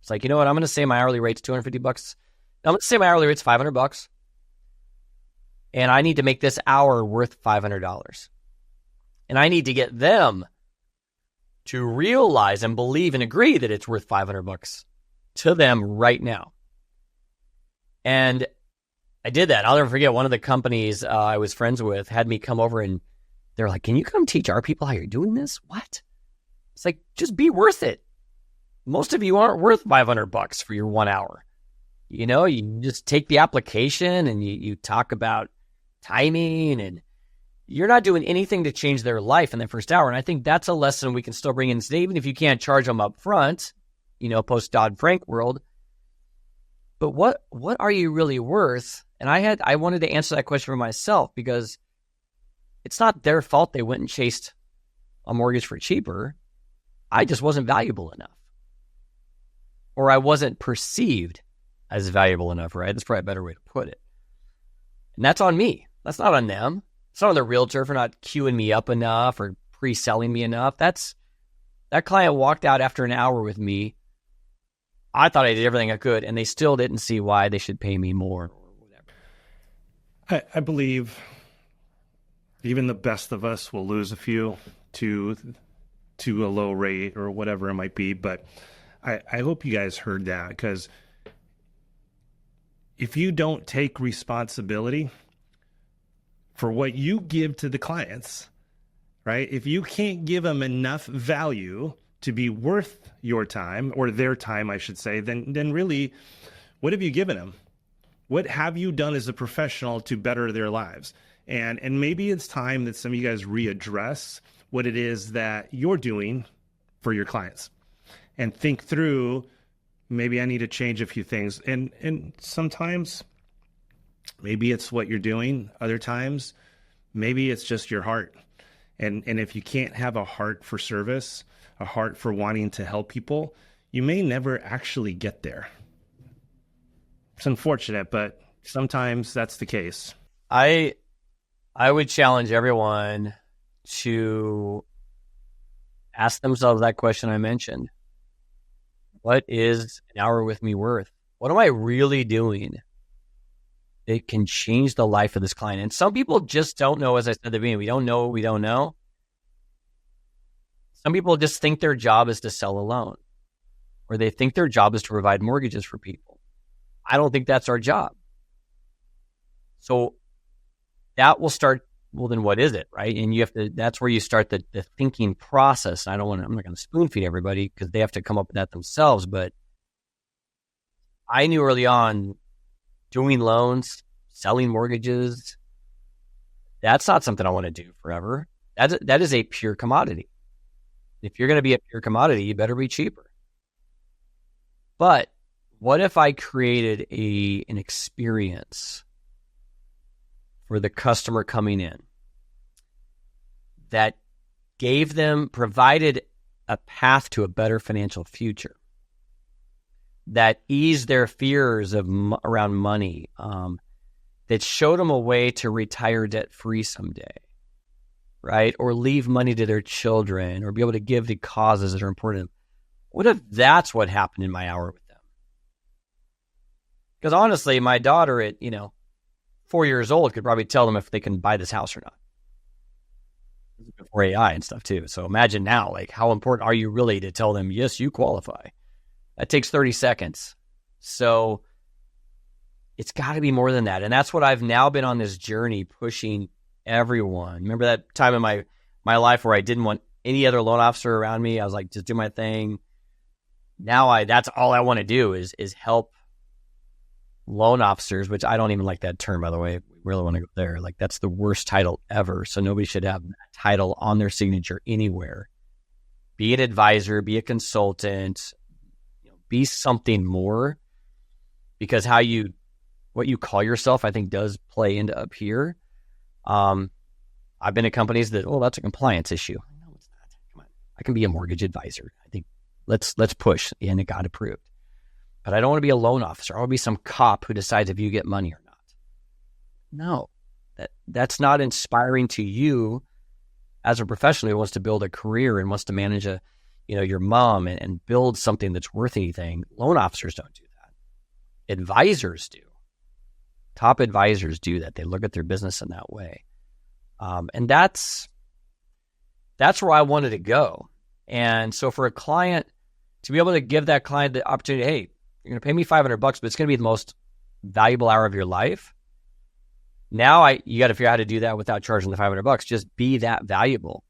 It's like, you know what? I'm going to say my hourly rate's $250. I'm going to say my hourly rate's $500. And I need to make this hour worth $500. And I need to get them to realize and believe and agree that it's worth $500 to them right now. And I did that. I'll never forget, one of the companies I was friends with had me come over, and they're like, can you come teach our people how you're doing this? What? It's like, just be worth it. Most of you aren't worth $500 for your 1 hour. You know, you just take the application and you talk about timing, and you're not doing anything to change their life in the first hour. And I think that's a lesson we can still bring in today, even if you can't charge them up front, you know, post Dodd-Frank world. But what are you really worth? And I wanted to answer that question for myself, because it's not their fault they went and chased a mortgage for cheaper. I just wasn't valuable enough. Or I wasn't perceived as valuable enough, right? That's probably a better way to put it. And that's on me. That's not on them. It's not on the realtor for not queuing me up enough or pre-selling me enough. That client walked out after an hour with me. I thought I did everything I could, and they still didn't see why they should pay me more or whatever. I believe even the best of us will lose a few to a low rate or whatever it might be. But I hope you guys heard that, because if you don't take responsibility for what you give to the clients, right? If you can't give them enough value to be worth your time, or their time, I should say, then really, what have you given them? What have you done as a professional to better their lives? And maybe it's time that some of you guys readdress what it is that you're doing for your clients, and think through, maybe I need to change a few things. And sometimes maybe it's what you're doing. Other times, maybe it's just your heart. And if you can't have a heart for service, a heart for wanting to help people, you may never actually get there. It's unfortunate, but sometimes that's the case. I would challenge everyone to ask themselves that question I mentioned. What is an hour with me worth? What am I really doing that can change the life of this client? And some people just don't know, as I said at the beginning. We don't know what we don't know. Some people just think their job is to sell a loan, or they think their job is to provide mortgages for people. I don't think that's our job. So that will start, well, then what is it, right? And you have to, that's where you start the thinking process. I'm not going to spoon feed everybody, because they have to come up with that themselves. But I knew early on, doing loans, selling mortgages, that's not something I want to do forever. That is a pure commodity. If you're going to be a pure commodity, you better be cheaper. But what if I created an experience for the customer coming in that provided a path to a better financial future, that eased their fears around money, that showed them a way to retire debt-free someday, right? Or leave money to their children, or be able to give to causes that are important. What if that's what happened in my hour with them? Because honestly, my daughter at 4 years old could probably tell them if they can buy this house or not. Before AI and stuff too. So imagine now, like, how important are you really to tell them, yes, you qualify? That takes 30 seconds. So it's got to be more than that. And that's what I've now been on this journey, pushing everyone. Remember that time in my life where I didn't want any other loan officer around me? I was like, just do my thing. Now that's all I want to do is help loan officers, which I don't even like that term, by the way. We really want to go there. Like, that's the worst title ever. So nobody should have that title on their signature anywhere. Be an advisor, be a consultant, be something more, because what you call yourself, I think, does play into up here. I've been at companies that, that's a compliance issue. No, it's not. Come on. I can be a mortgage advisor. I think Let's push. And it got approved. But I don't want to be a loan officer. I want to be some cop who decides if you get money or not. No, that's not inspiring to you as a professional who wants to build a career and wants to manage your mom and build something that's worth anything. Loan officers don't do that. Advisors do. Top advisors do that. They look at their business in that way. And that's where I wanted to go. And so for a client to be able to give that client the opportunity, hey, you're going to pay me $500, but it's going to be the most valuable hour of your life. Now you got to figure out how to do that without charging the $500. Just be that valuable,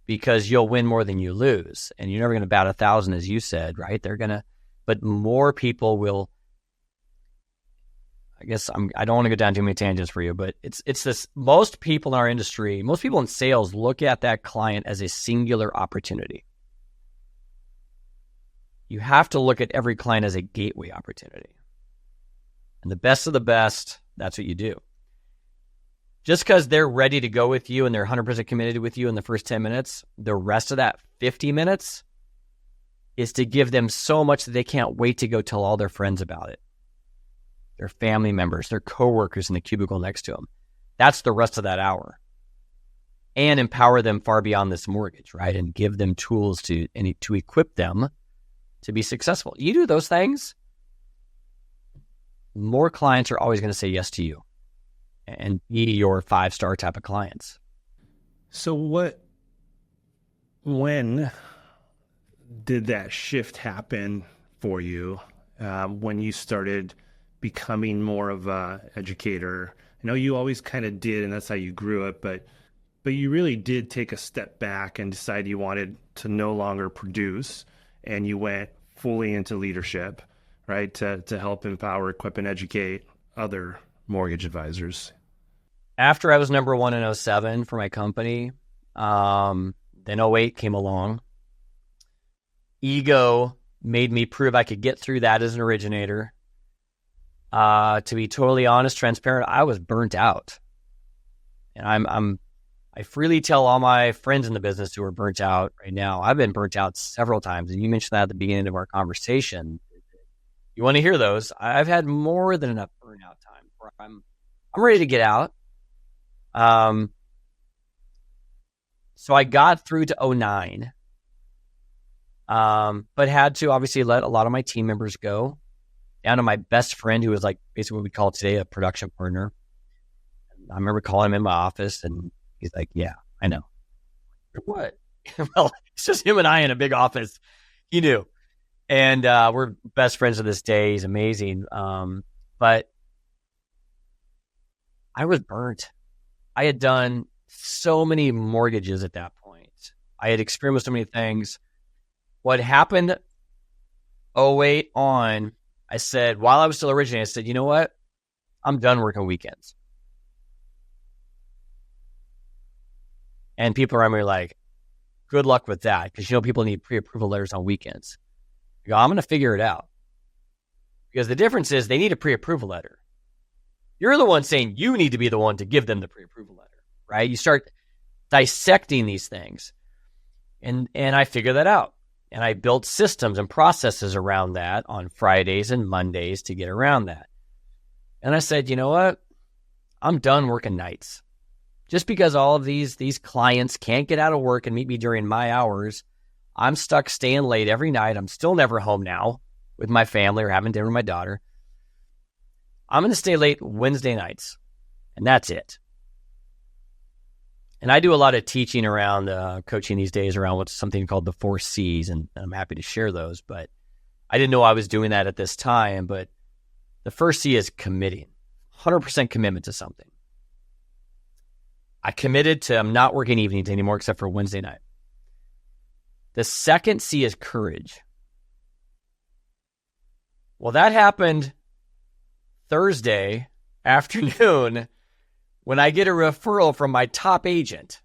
because you'll win more than you lose. And you're never going to bat 1,000, as you said, right? But more people will. I guess I don't want to go down too many tangents for you, but it's this. Most people in our industry, most people in sales look at that client as a singular opportunity. You have to look at every client as a gateway opportunity. And the best of the best, that's what you do. Just because they're ready to go with you and they're 100% committed with you in the first 10 minutes, the rest of that 50 minutes is to give them so much that they can't wait to go tell all their friends about it. Their family members, their coworkers in the cubicle next to them. That's the rest of that hour. And empower them far beyond this mortgage, right? And give them tools to equip them to be successful. You do those things, more clients are always going to say yes to you and be your 5-star type of clients. So when did that shift happen for you when you started becoming more of a educator? I know you always kind of did, and that's how you grew up, but you really did take a step back and decide you wanted to no longer produce, and you went fully into leadership, right? To help empower, equip, and educate other mortgage advisors. After I was number one in 2007 for my company, then 2008 came along. Ego made me prove I could get through that as an originator. To be totally honest, transparent, I was burnt out. And I freely tell all my friends in the business who are burnt out right now. I've been burnt out several times, and you mentioned that at the beginning of our conversation. You want to hear those? I've had more than enough burnout time where I'm ready to get out. So I got through to 2009, but had to obviously let a lot of my team members go, down to my best friend, who was like basically what we call today a production partner. I remember calling him in my office, and he's like, "Yeah, I know." What? Well, it's just him and I in a big office. He knew. And we're best friends to this day. He's amazing. But I was burnt. I had done so many mortgages at that point. I had experienced so many things. What happened 2008 on, I said, while I was still originating, I said, you know what? I'm done working weekends. And people around me were like, good luck with that, because people need pre-approval letters on weekends. I go, I'm going to figure it out. Because the difference is they need a pre-approval letter. You're the one saying you need to be the one to give them the pre-approval letter, right? You start dissecting these things. And I figured that out. And I built systems and processes around that on Fridays and Mondays to get around that. And I said, you know what? I'm done working nights. Just because all of these clients can't get out of work and meet me during my hours, I'm stuck staying late every night. I'm still never home now with my family or having dinner with my daughter. I'm going to stay late Wednesday nights, and that's it. And I do a lot of teaching around coaching these days around what's something called the 4 C's, and I'm happy to share those. But I didn't know I was doing that at this time. But the first C is committing, 100% commitment to something. I committed to I'm not working evenings anymore except for Wednesday night. The second C is courage. Well, that happened Thursday afternoon when I get a referral from my top agent.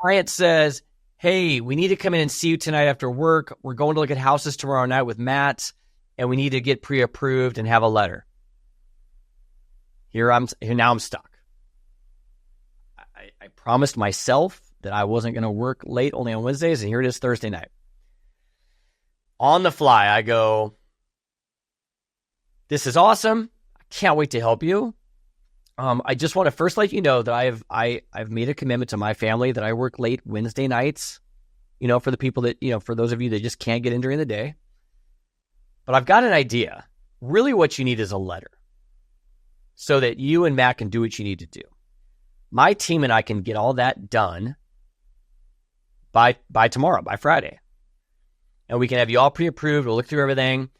Client says, hey, we need to come in and see you tonight after work. We're going to look at houses tomorrow night with Matt, and we need to get pre-approved and have a letter. Here now I'm stuck. I promised myself that I wasn't going to work late only on Wednesdays, and here it is Thursday night. On the fly, I go, this is awesome. I can't wait to help you. I just want to first let you know that I've made a commitment to my family that I work late Wednesday nights, for the people that, for those of you that just can't get in during the day. But I've got an idea. Really what you need is a letter so that you and Matt can do what you need to do. My team and I can get all that done by tomorrow, by Friday. And we can have you all pre-approved. We'll look through everything.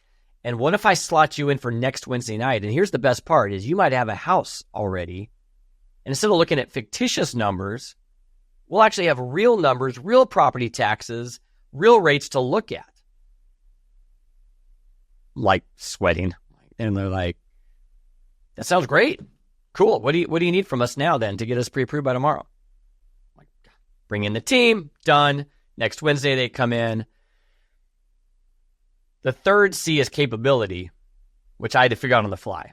And what if I slot you in for next Wednesday night? And here's the best part is you might have a house already. And instead of looking at fictitious numbers, we'll actually have real numbers, real property taxes, real rates to look at. Like sweating. And they're like, that sounds great. Cool. What do you need from us now then to get us pre-approved by tomorrow? Like, bring in the team. Done. Next Wednesday they come in. The third C is capability, which I had to figure out on the fly.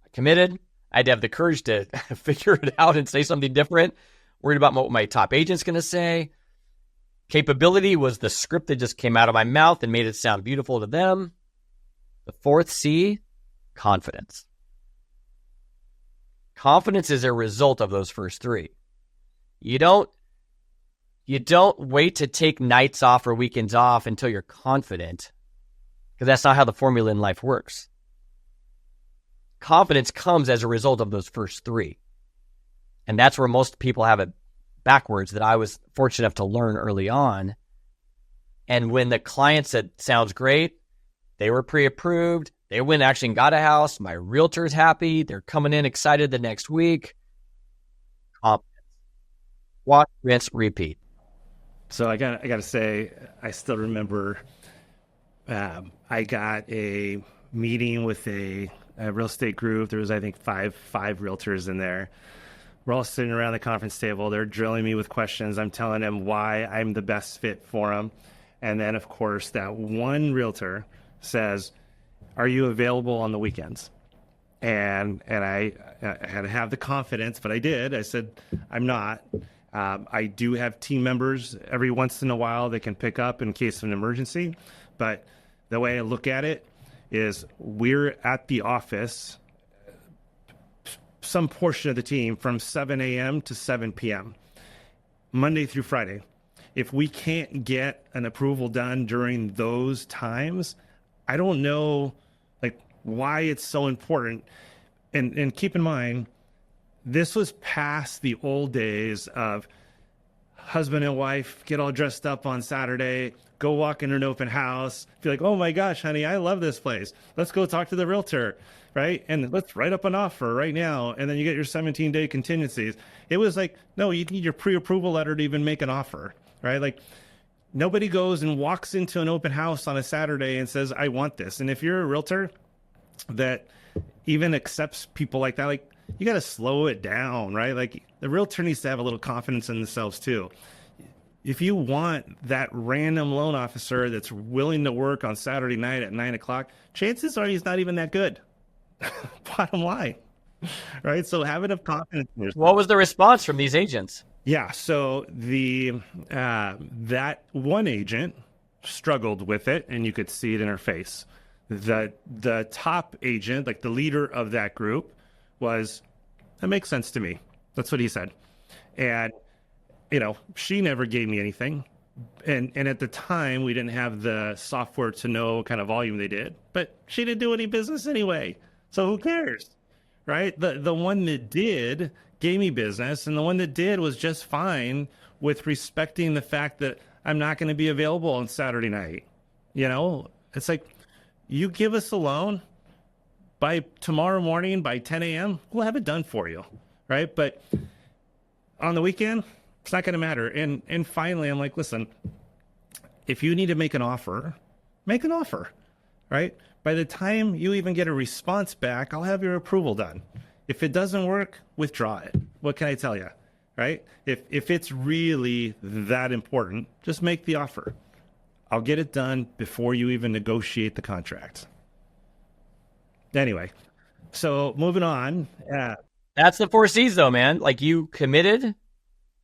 I committed. I had to have the courage to figure it out and say something different. Worried about what my top agent's going to say. Capability was the script that just came out of my mouth and made it sound beautiful to them. The fourth C, confidence. Confidence is a result of those first three. You don't wait to take nights off or weekends off until you're confident, because that's not how the formula in life works. Confidence comes as a result of those first three. And that's where most people have it backwards, that I was fortunate enough to learn early on. And when the client said, sounds great, they were pre-approved, they went actually and got a house, my realtor's happy, they're coming in excited the next week. Confidence. Watch, rinse, repeat. So I got to say, I still remember I got a meeting with a real estate group. There was, I think, five realtors in there. We're all sitting around the conference table. They're drilling me with questions. I'm telling them why I'm the best fit for them. And then, of course, that one realtor says, are you available on the weekends? And I had to have the confidence, but I did. I said, I'm not. I do have team members every once in a while that can pick up in case of an emergency. But the way I look at it is we're at the office, some portion of the team, from 7 a.m. to 7 p.m., Monday through Friday. If we can't get an approval done during those times, I don't know why it's so important. And keep in mind, this was past the old days of husband and wife get all dressed up on Saturday, go walk in an open house, feel like, oh my gosh, honey, I love this place. Let's go talk to the realtor, right? And let's write up an offer right now. And then you get your 17-day contingencies. It was like, no, you need your pre-approval letter to even make an offer, right? Like, nobody goes and walks into an open house on a Saturday and says, I want this. And if you're a realtor that even accepts people like that, like, you got to slow it down, right? Like, the realtor needs to have a little confidence in themselves too. If you want that random loan officer that's willing to work on Saturday night at 9 o'clock, chances are he's not even that good. Bottom line, right? So have enough confidence in yourself. What was the response from these agents? Yeah, so that one agent struggled with it, and you could see it in her face. The top agent, like the leader of that group, was, that makes sense to me. That's what he said. And, she never gave me anything. And at the time, we didn't have the software to know what kind of volume they did. But she didn't do any business anyway. So who cares, right? The one that did gave me business, and the one that did was just fine with respecting the fact that I'm not going to be available on Saturday night. It's like, you give us a loan, by tomorrow morning, by 10 a.m., we'll have it done for you, right? But on the weekend, it's not going to matter. And finally, I'm like, listen, if you need to make an offer, make an offer, right? By the time you even get a response back, I'll have your approval done. If it doesn't work, withdraw it. What can I tell you, right? If it's really that important, just make the offer. I'll get it done before you even negotiate the contract. Anyway, so moving on. That's the 4 C's though, man. Like, you committed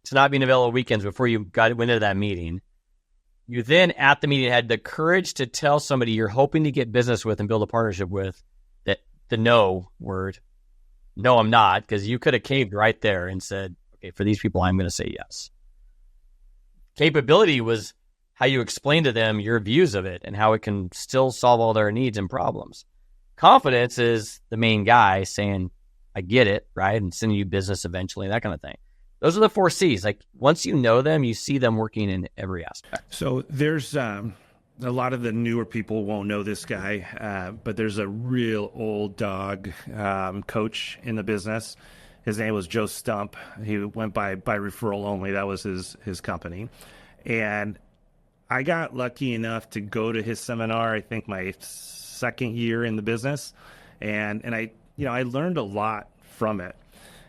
to not being available weekends before you went into that meeting. You then at the meeting had the courage to tell somebody you're hoping to get business with and build a partnership with that the no word. No, I'm not, because you could have caved right there and said, okay, for these people, I'm going to say yes. Capability was how you explain to them your views of it and how it can still solve all their needs and problems. Confidence is the main guy saying, I get it, right? And sending you business eventually, that kind of thing. Those are the 4 C's. Like once you know them, you see them working in every aspect. So there's a lot of the newer people won't know this guy, but there's a real old dog coach in the business. His name was Joe Stump. He went by referral only. That was his company. And I got lucky enough to go to his seminar, I think my second year in the business. And I learned a lot from it.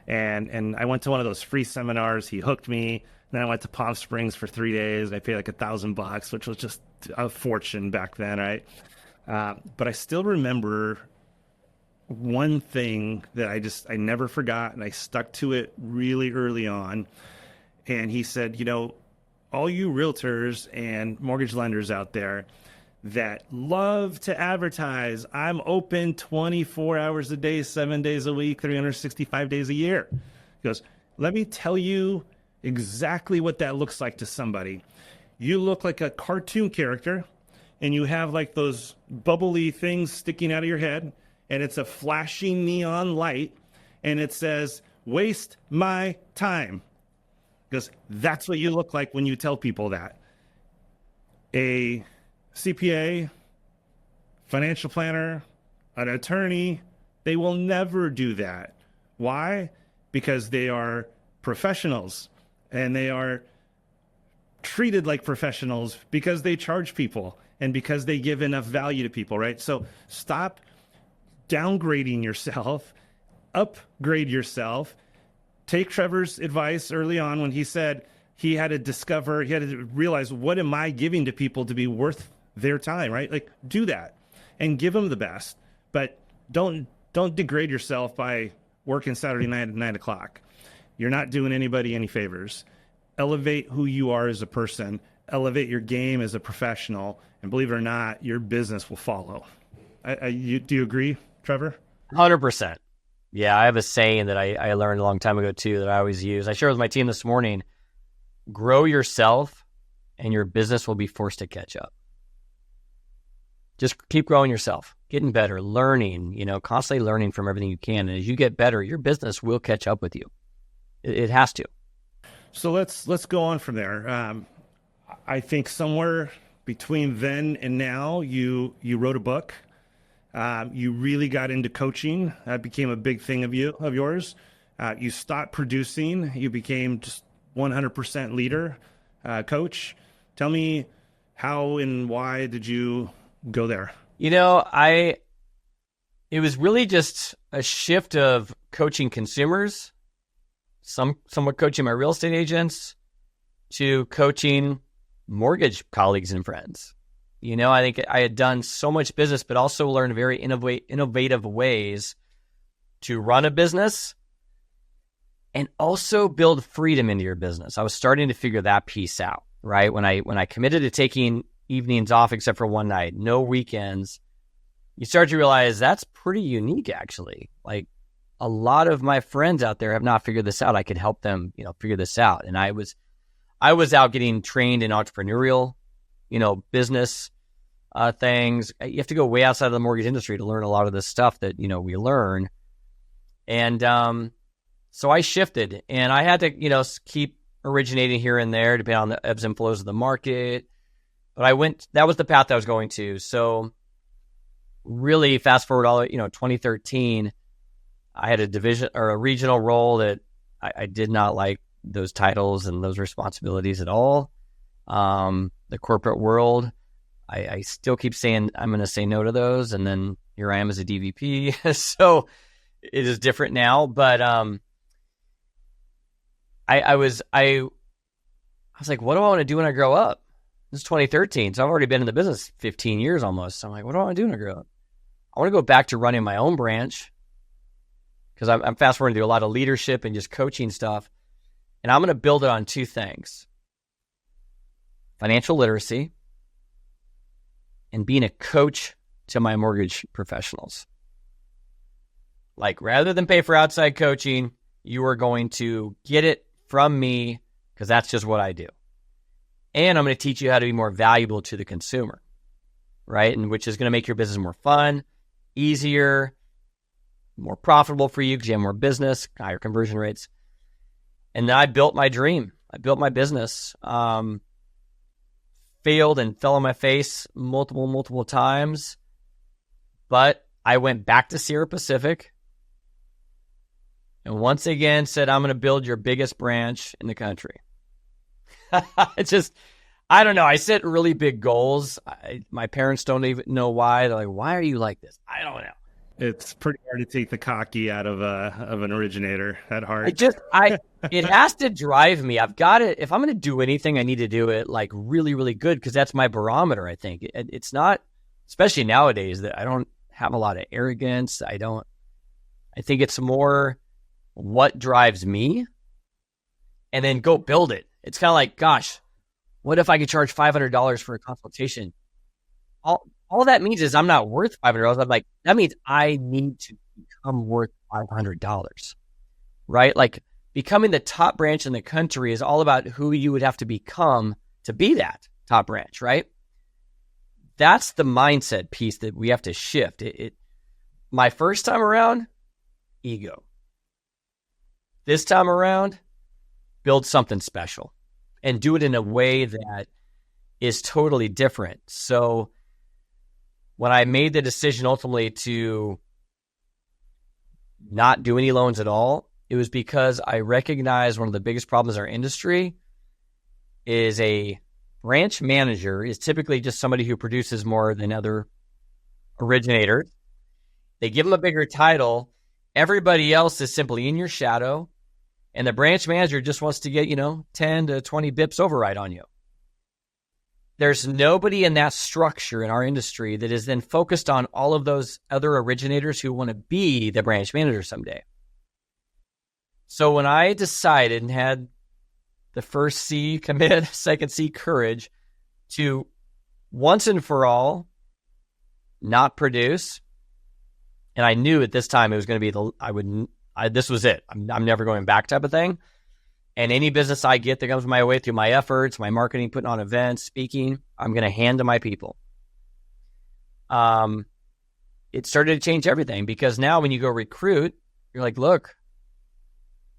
And I went to one of those free seminars. He hooked me. Then I went to Palm Springs for 3 days. I paid like $1,000, which was just a fortune back then, right? But I still remember one thing that I never forgot, and I stuck to it really early on. And he said, all you realtors and mortgage lenders out there that love to advertise, I'm open 24 hours a day, 7 days a week, 365 days a year. He goes, let me tell you exactly what that looks like to somebody. You look like a cartoon character, and you have like those bubbly things sticking out of your head, and it's a flashing neon light, and it says, waste my time. Because that's what you look like when you tell people that. A CPA, financial planner, an attorney, they will never do that. Why? Because they are professionals, and they are treated like professionals because they charge people and because they give enough value to people, right? So stop downgrading yourself, upgrade yourself. Take Trevor's advice early on when he said he had to realize, what am I giving to people to be worth their time, right? Like, do that and give them the best, but don't degrade yourself by working Saturday night at 9 o'clock. You're not doing anybody any favors. Elevate who you are as a person, elevate your game as a professional, and believe it or not, your business will follow. Do you agree, Trevor? 100%. Yeah, I have a saying that I learned a long time ago too that I always use. I shared with my team this morning: grow yourself and your business will be forced to catch up. Just keep growing yourself, getting better, learning, constantly learning from everything you can. And as you get better, your business will catch up with you. It has to. So let's go on from there. I think somewhere between then and now, you wrote a book. You really got into coaching. That became a big thing of yours. You stopped producing. You became just 100% leader, coach. Tell me how and why did you go there? It was really just a shift of coaching consumers, somewhat coaching my real estate agents, to coaching mortgage colleagues and friends. I think I had done so much business, but also learned very innovative ways to run a business and also build freedom into your business. I was starting to figure that piece out, right? When I committed to taking evenings off except for one night, no weekends, you start to realize that's pretty unique, actually. Like, a lot of my friends out there have not figured this out. I could help them, figure this out. And I was out getting trained in entrepreneurial, business things. You have to go way outside of the mortgage industry to learn a lot of this stuff that, we learn. And so I shifted, and I had to, keep originating here and there depending on the ebbs and flows of the market. But that was the path I was going to. So really fast forward all, 2013, I had a division or a regional role that I did not like those titles and those responsibilities at all. The corporate world, I still keep saying I'm going to say no to those. And then here I am as a DVP. So it is different now. But I was like, what do I want to do when I grow up? This is 2013. So I've already been in the business 15 years almost. So I'm like, what do I want to do when I grow up? I want to go back to running my own branch, because I'm fast forwarding to do a lot of leadership and just coaching stuff. And I'm going to build it on two things. financial literacy, and being a coach to my mortgage professionals. Like, rather than pay for outside coaching, you are going to get it from me because that's just what I do. And I'm going to teach you how to be more valuable to the consumer, right? And which is going to make your business more fun, easier, more profitable for you because you have more business, higher conversion rates. And then I built my dream. I built my business. Failed and fell on my face multiple times. But I went back to Sierra Pacific and once again said, I'm going to build your biggest branch in the country. It's just, I don't know. I set really big goals. My parents don't even know why. They're like, why are you like this? I don't know. It's pretty hard to take the cocky out of an originator. That hard. It has to drive me. I've got it. If I'm going to do anything, I need to do it like really, really good because that's my barometer. I think it's not, especially nowadays, that I don't have a lot of arrogance. I think it's more what drives me, and then go build it. It's kind of like, gosh, what if I could charge $500 for a consultation? All that means is I'm not worth $500. I'm like, that means I need to become worth $500, right? Like, becoming the top branch in the country is all about who you would have to become to be that top branch, right? That's the mindset piece that we have to shift. My first time around, ego. This time around, build something special and do it in a way that is totally different. So when I made the decision ultimately to not do any loans at all, it was because I recognized one of the biggest problems in our industry is a branch manager is typically just somebody who produces more than other originators. They give them a bigger title. Everybody else is simply in your shadow. And the branch manager just wants to get, 10 to 20 bips override on you. There's nobody in that structure in our industry that is then focused on all of those other originators who want to be the branch manager someday. So when I decided and had the first C, commit, second C, courage, to once and for all not produce, and I knew at this time it was going to be this was it. I'm never going back type of thing. And any business I get that comes my way through my efforts, my marketing, putting on events, speaking, I'm going to hand to my people. It started to change everything because now when you go recruit, you're like, look,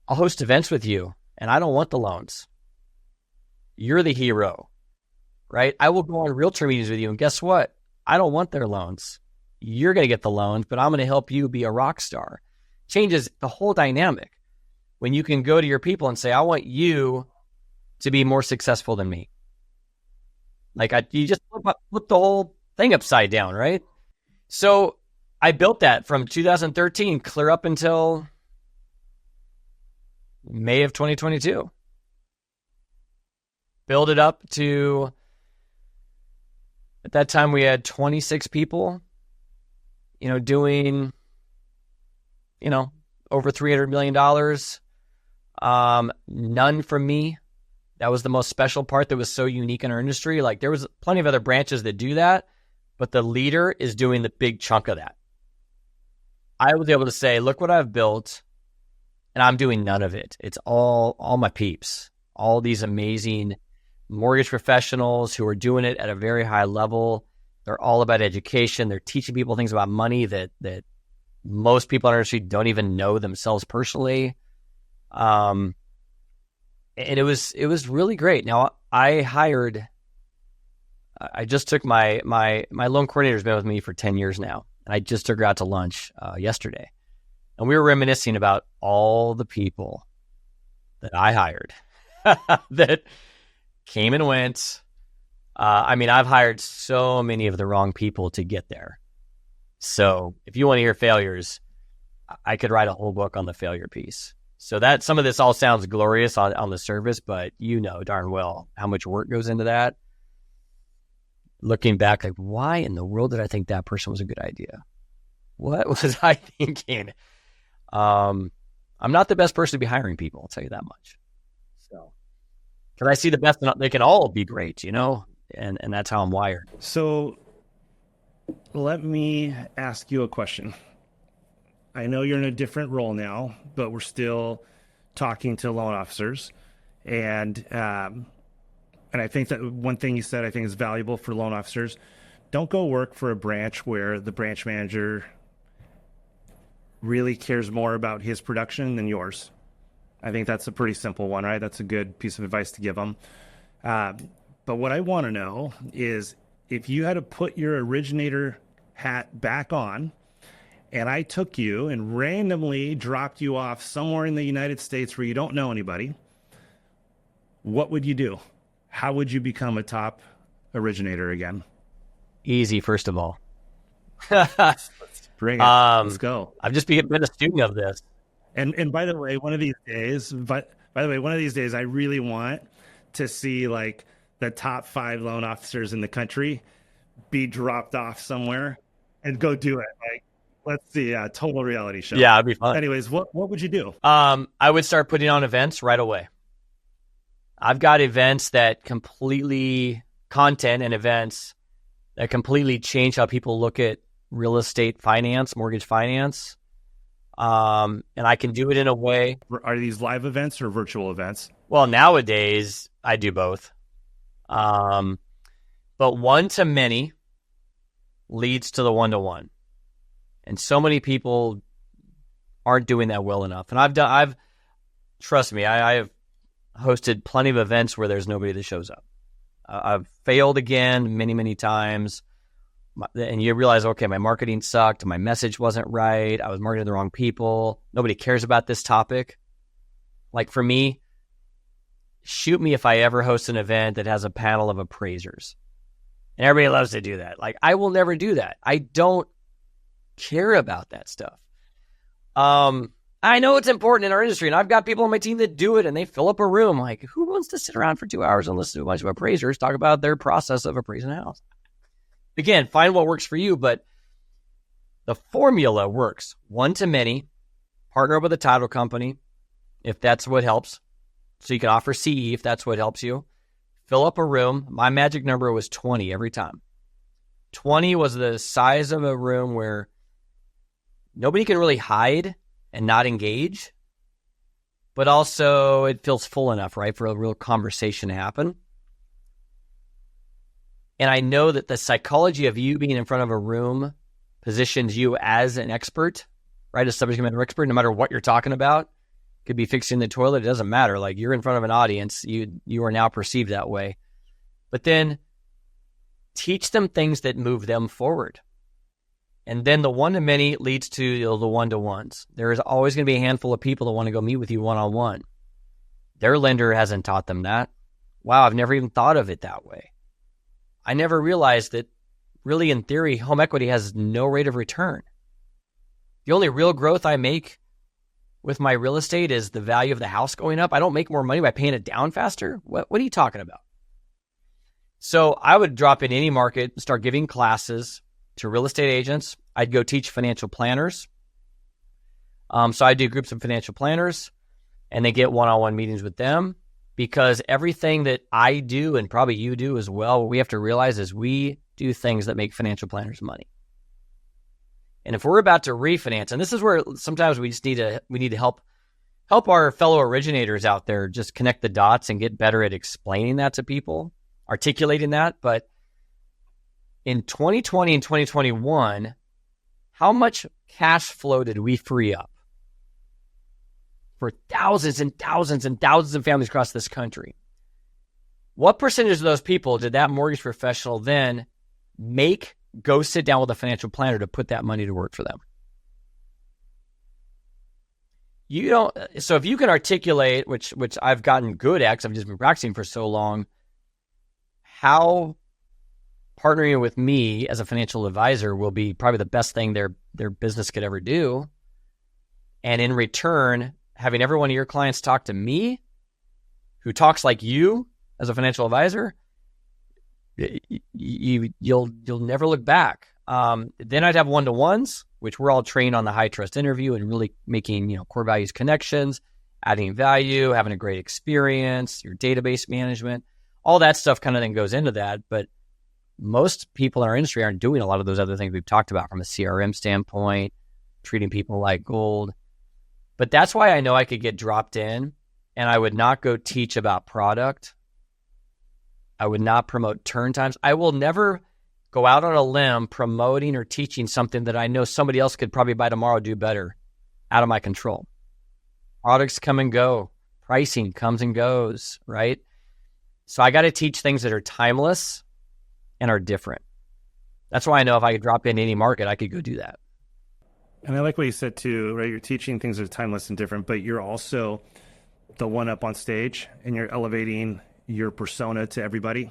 I'll host events with you and I don't want the loans. You're the hero, right? I will go on realtor meetings with you and guess what? I don't want their loans. You're going to get the loans, but I'm going to help you be a rock star. Changes the whole dynamic when you can go to your people and say, I want you to be more successful than me. Like you just flip the whole thing upside down, right? So I built that from 2013 clear up until May of 2022. Build it up to, at that time we had 26 people, doing, over $300 million. None from me. That was the most special part that was so unique in our industry. Like there was plenty of other branches that do that, but the leader is doing the big chunk of that. I was able to say, look what I've built, and I'm doing none of it. It's all my peeps, all these amazing mortgage professionals who are doing it at a very high level. They're all about education. They're teaching people things about money that most people in our industry don't even know themselves personally. And it was really great. Now I just took my loan coordinator's been with me for 10 years now. And I just took her out to lunch yesterday. And we were reminiscing about all the people that I hired that came and went. I've hired so many of the wrong people to get there. So if you want to hear failures, I could write a whole book on the failure piece. So that some of this all sounds glorious on the surface, but you know darn well how much work goes into that. Looking back, like, why in the world did I think that person was a good idea? What was I thinking? I'm not the best person to be hiring people, I'll tell you that much. So, because I see the best, they can all be great, and that's how I'm wired. So let me ask you a question. I know you're in a different role now, but we're still talking to loan officers. And I think that one thing you said I think is valuable for loan officers. Don't go work for a branch where the branch manager really cares more about his production than yours. I think that's a pretty simple one, right? That's a good piece of advice to give them. But what I want to know is if you had to put your originator hat back on and I took you and randomly dropped you off somewhere in the United States where you don't know anybody, what would you do? How would you become a top originator again? Easy, first of all. Let's bring it. Let's go. I've just been a student of this. And by the way, one of these days, I really want to see like the top 5 loan officers in the country be dropped off somewhere and go do it. Like, let's see, a total reality show. Yeah, it'd be fun. Anyways, what would you do? I would start putting on events right away. I've got events that content and events that completely change how people look at real estate finance, mortgage finance. And I can do it in a way. Are these live events or virtual events? Well, nowadays I do both. But one-to-many leads to the one-to-one. And so many people aren't doing that well enough. And trust me, I have hosted plenty of events where there's nobody that shows up. I've failed again many, many times. And you realize, okay, my marketing sucked. My message wasn't right. I was marketing to the wrong people. Nobody cares about this topic. Like for me, shoot me if I ever host an event that has a panel of appraisers. And everybody loves to do that. Like, I will never do that. I don't care about that stuff. I know it's important in our industry, and I've got people on my team that do it, and they fill up a room. Like, who wants to sit around for 2 hours and listen to a bunch of appraisers talk about their process of appraising a house? Again, find what works for you, but the formula works. One-to-many, partner up with a title company, if that's what helps. So you can offer CE if that's what helps you. Fill up a room. My magic number was 20 every time. 20 was the size of a room where nobody can really hide and not engage, but also it feels full enough, right, for a real conversation to happen. And I know that the psychology of you being in front of a room positions you as an expert, right, a subject matter expert, no matter what you're talking about. Could be fixing the toilet, it doesn't matter. Like, you're in front of an audience, you are now perceived that way. But then teach them things that move them forward. And then the one-to-many leads to the one-to-ones. There is always going to be a handful of people that want to go meet with you one-on-one. Their lender hasn't taught them that. Wow, I've never even thought of it that way. I never realized that really, in theory, home equity has no rate of return. The only real growth I make with my real estate is the value of the house going up. I don't make more money by paying it down faster. What are you talking about? So I would drop in any market, start giving classes to real estate agents. I'd go teach financial planners. So I do groups of financial planners, and they get one-on-one meetings with them, because everything that I do, and probably you do as well, what we have to realize is we do things that make financial planners money. And if we're about to refinance, and this is where sometimes we need to help our fellow originators out there just connect the dots and get better at explaining that to people, articulating that. But in 2020 and 2021, how much cash flow did we free up for thousands and thousands and thousands of families across this country? What percentage of those people did that mortgage professional then go sit down with a financial planner to put that money to work for them? So if you can articulate, which I've gotten good at because I've just been practicing for so long, how partnering with me as a financial advisor will be probably the best thing their business could ever do. And in return, having every one of your clients talk to me, who talks like you as a financial advisor, you'll never look back. Then I'd have one-to-ones, which we're all trained on the high trust interview and really making core values connections. adding value, having a great experience, your database management, all that stuff kind of then goes into that. But most people in our industry aren't doing a lot of those other things we've talked about from a CRM standpoint, treating people like gold. But that's why I know I could get dropped in and I would not go teach about product. I would not promote turn times. I will never go out on a limb promoting or teaching something that I know somebody else could probably by tomorrow do better, out of my control. Products come and go. Pricing comes and goes, right? So I got to teach things that are timeless and are different. That's why I know if I could drop into any market, I could go do that. And I like what you said too, right? You're teaching things that are timeless and different, but you're also the one up on stage and you're elevating your persona to everybody.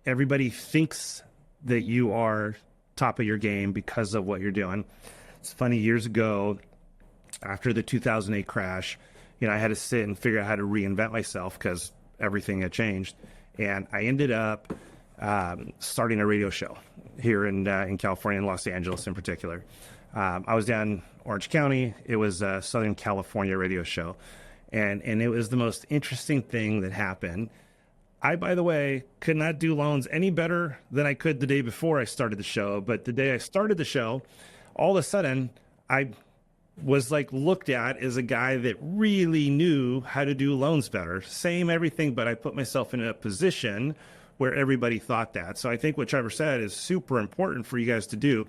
Everybody thinks that you are top of your game because of what you're doing. It's funny, years ago, after the 2008 crash, I had to sit and figure out how to reinvent myself because everything had changed. And I ended up starting a radio show here in California, in Los Angeles in particular. I was down Orange County. It was a Southern California radio show. And it was the most interesting thing that happened. I, by the way, could not do loans any better than I could the day before I started the show. But the day I started the show, all of a sudden, I was looked at as a guy that really knew how to do loans better. Same everything, but I put myself in a position where everybody thought that. So I think what Trevor said is super important for you guys to do.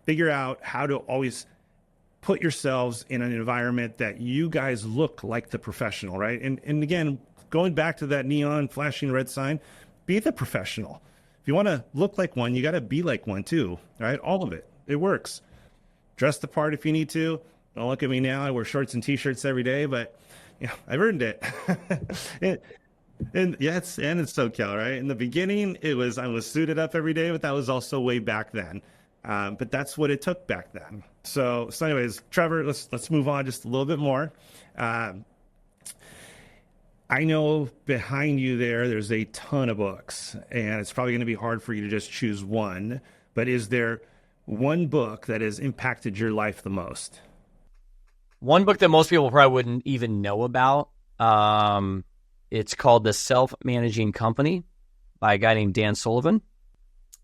Figure out how to always put yourselves in an environment that you guys look like the professional, right? And again, going back to that neon flashing red sign, be the professional. If you want to look like one, you got to be like one too, right? All of it. It works. Dress the part if you need to. Don't look at me now. I wear shorts and t-shirts every day, but I've earned it. And it's SoCal, right? In the beginning, I was suited up every day, but that was also way back then. But that's what it took back then. So anyways, Trevor, let's move on just a little bit more. I know behind you there's a ton of books, and it's probably going to be hard for you to just choose one. But is there one book that has impacted your life the most? One book that most people probably wouldn't even know about. It's called The Self-Managing Company by a guy named Dan Sullivan,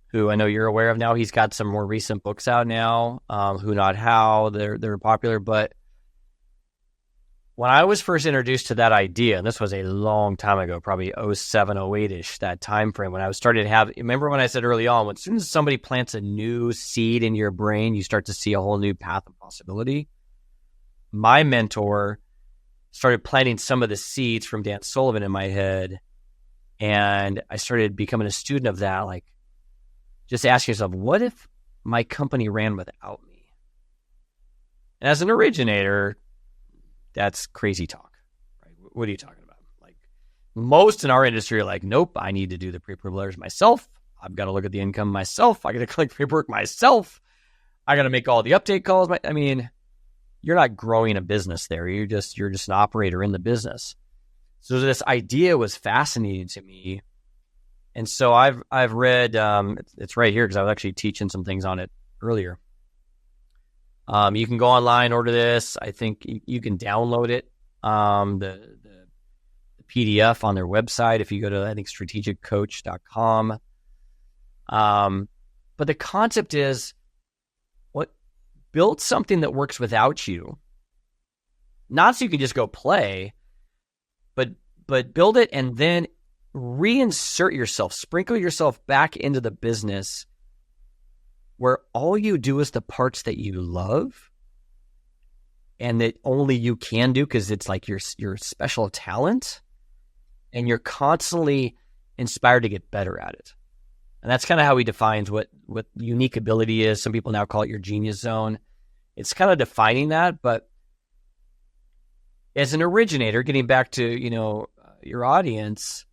who I know you're aware of now. He's got some more recent books out now, Who Not How. They're popular. But when I was first introduced to that idea, and this was a long time ago, probably 07, 08-ish, that time frame, when I was started to have, remember when I said early on, as soon as somebody plants a new seed in your brain, you start to see a whole new path of possibility. My mentor started planting some of the seeds from Dan Sullivan in my head, and I started becoming a student of that, just ask yourself, what if my company ran without me? And as an originator, that's crazy talk, right? What are you talking about? Most in our industry are nope, I need to do the pre-approval letters myself. I've got to look at the income myself. I got to collect paperwork myself. I got to make all the update calls. You're not growing a business there. You're just an operator in the business. So this idea was fascinating to me. And so I've read, it's right here because I was actually teaching some things on it earlier. You can go online, order this. I think you can download it, the PDF on their website if you go to, I think, strategiccoach.com. But the concept is, build something that works without you. Not so you can just go play, but build it and then reinsert yourself, sprinkle yourself back into the business where all you do is the parts that you love and that only you can do because it's your special talent, and you're constantly inspired to get better at it. And that's kind of how he defines what unique ability is. Some people now call it your genius zone. It's kind of defining that, but as an originator, getting back to, your audience,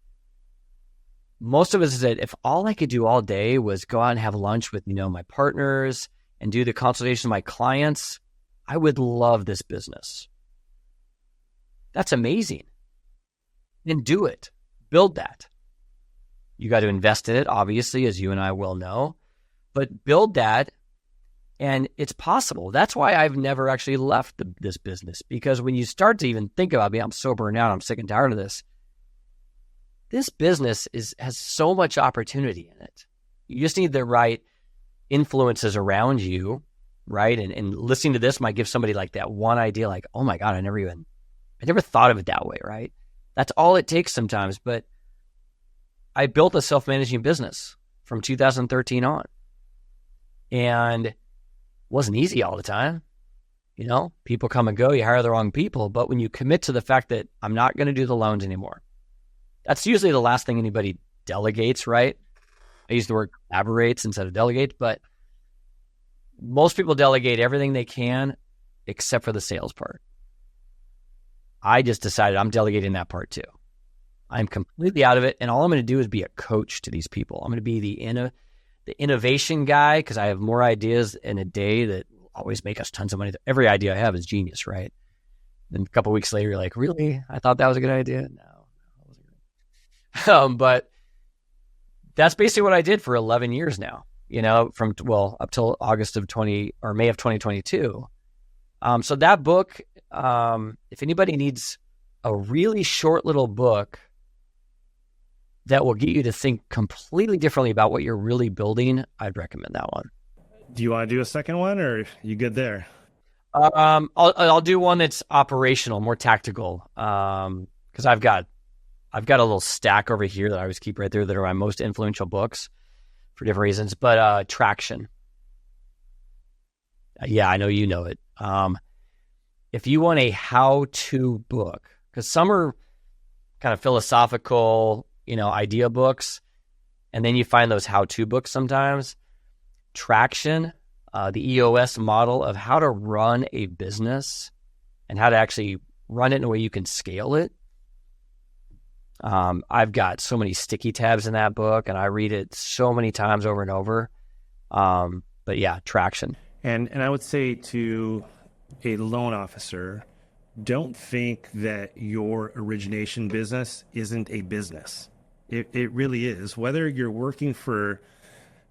most of us is that if all I could do all day was go out and have lunch with, my partners and do the consultation with my clients, I would love this business. That's amazing. Then do it. Build that. You got to invest in it, obviously, as you and I well know, but build that And it's possible. That's why I've never actually left this business, because when you start to even think about me, I'm so burned out, I'm sick and tired of this. This business has so much opportunity in it. You just need the right influences around you, right? And listening to this might give somebody like that one idea, like, oh my God, I never thought of it that way, right? That's all it takes sometimes. But I built a self-managing business from 2013 on. And it wasn't easy all the time. You know, people come and go, you hire the wrong people. But when you commit to the fact that I'm not going to do the loans anymore, that's usually the last thing anybody delegates, right? I use the word collaborates instead of delegate, but most people delegate everything they can except for the sales part. I just decided I'm delegating that part too. I'm completely out of it, and all I'm going to do is be a coach to these people. I'm going to be the innovation guy, because I have more ideas in a day that always make us tons of money. Every idea I have is genius, right? Then a couple of weeks later, you're like, really? I thought that was a good idea? No, that wasn't good. But that's basically what I did for 11 years now, you know, up till August of May of 2022. So that book, if anybody needs a really short little book that will get you to think completely differently about what you're really building, I'd recommend that one. Do you want to do a second one, or are you good there? I'll do one that's operational, more tactical, because I've got a little stack over here that I always keep right there that are my most influential books for different reasons. But Traction. Yeah, I know you know it. If you want a how-to book, because some are kind of philosophical, you know, idea books, and then you find those how-to books sometimes. Traction, the EOS model of how to run a business and how to actually run it in a way you can scale it. I've got so many sticky tabs in that book, and I read it so many times over and over. But yeah, Traction. And I would say to a loan officer, don't think that your origination business isn't a business. It really is. Whether you're working for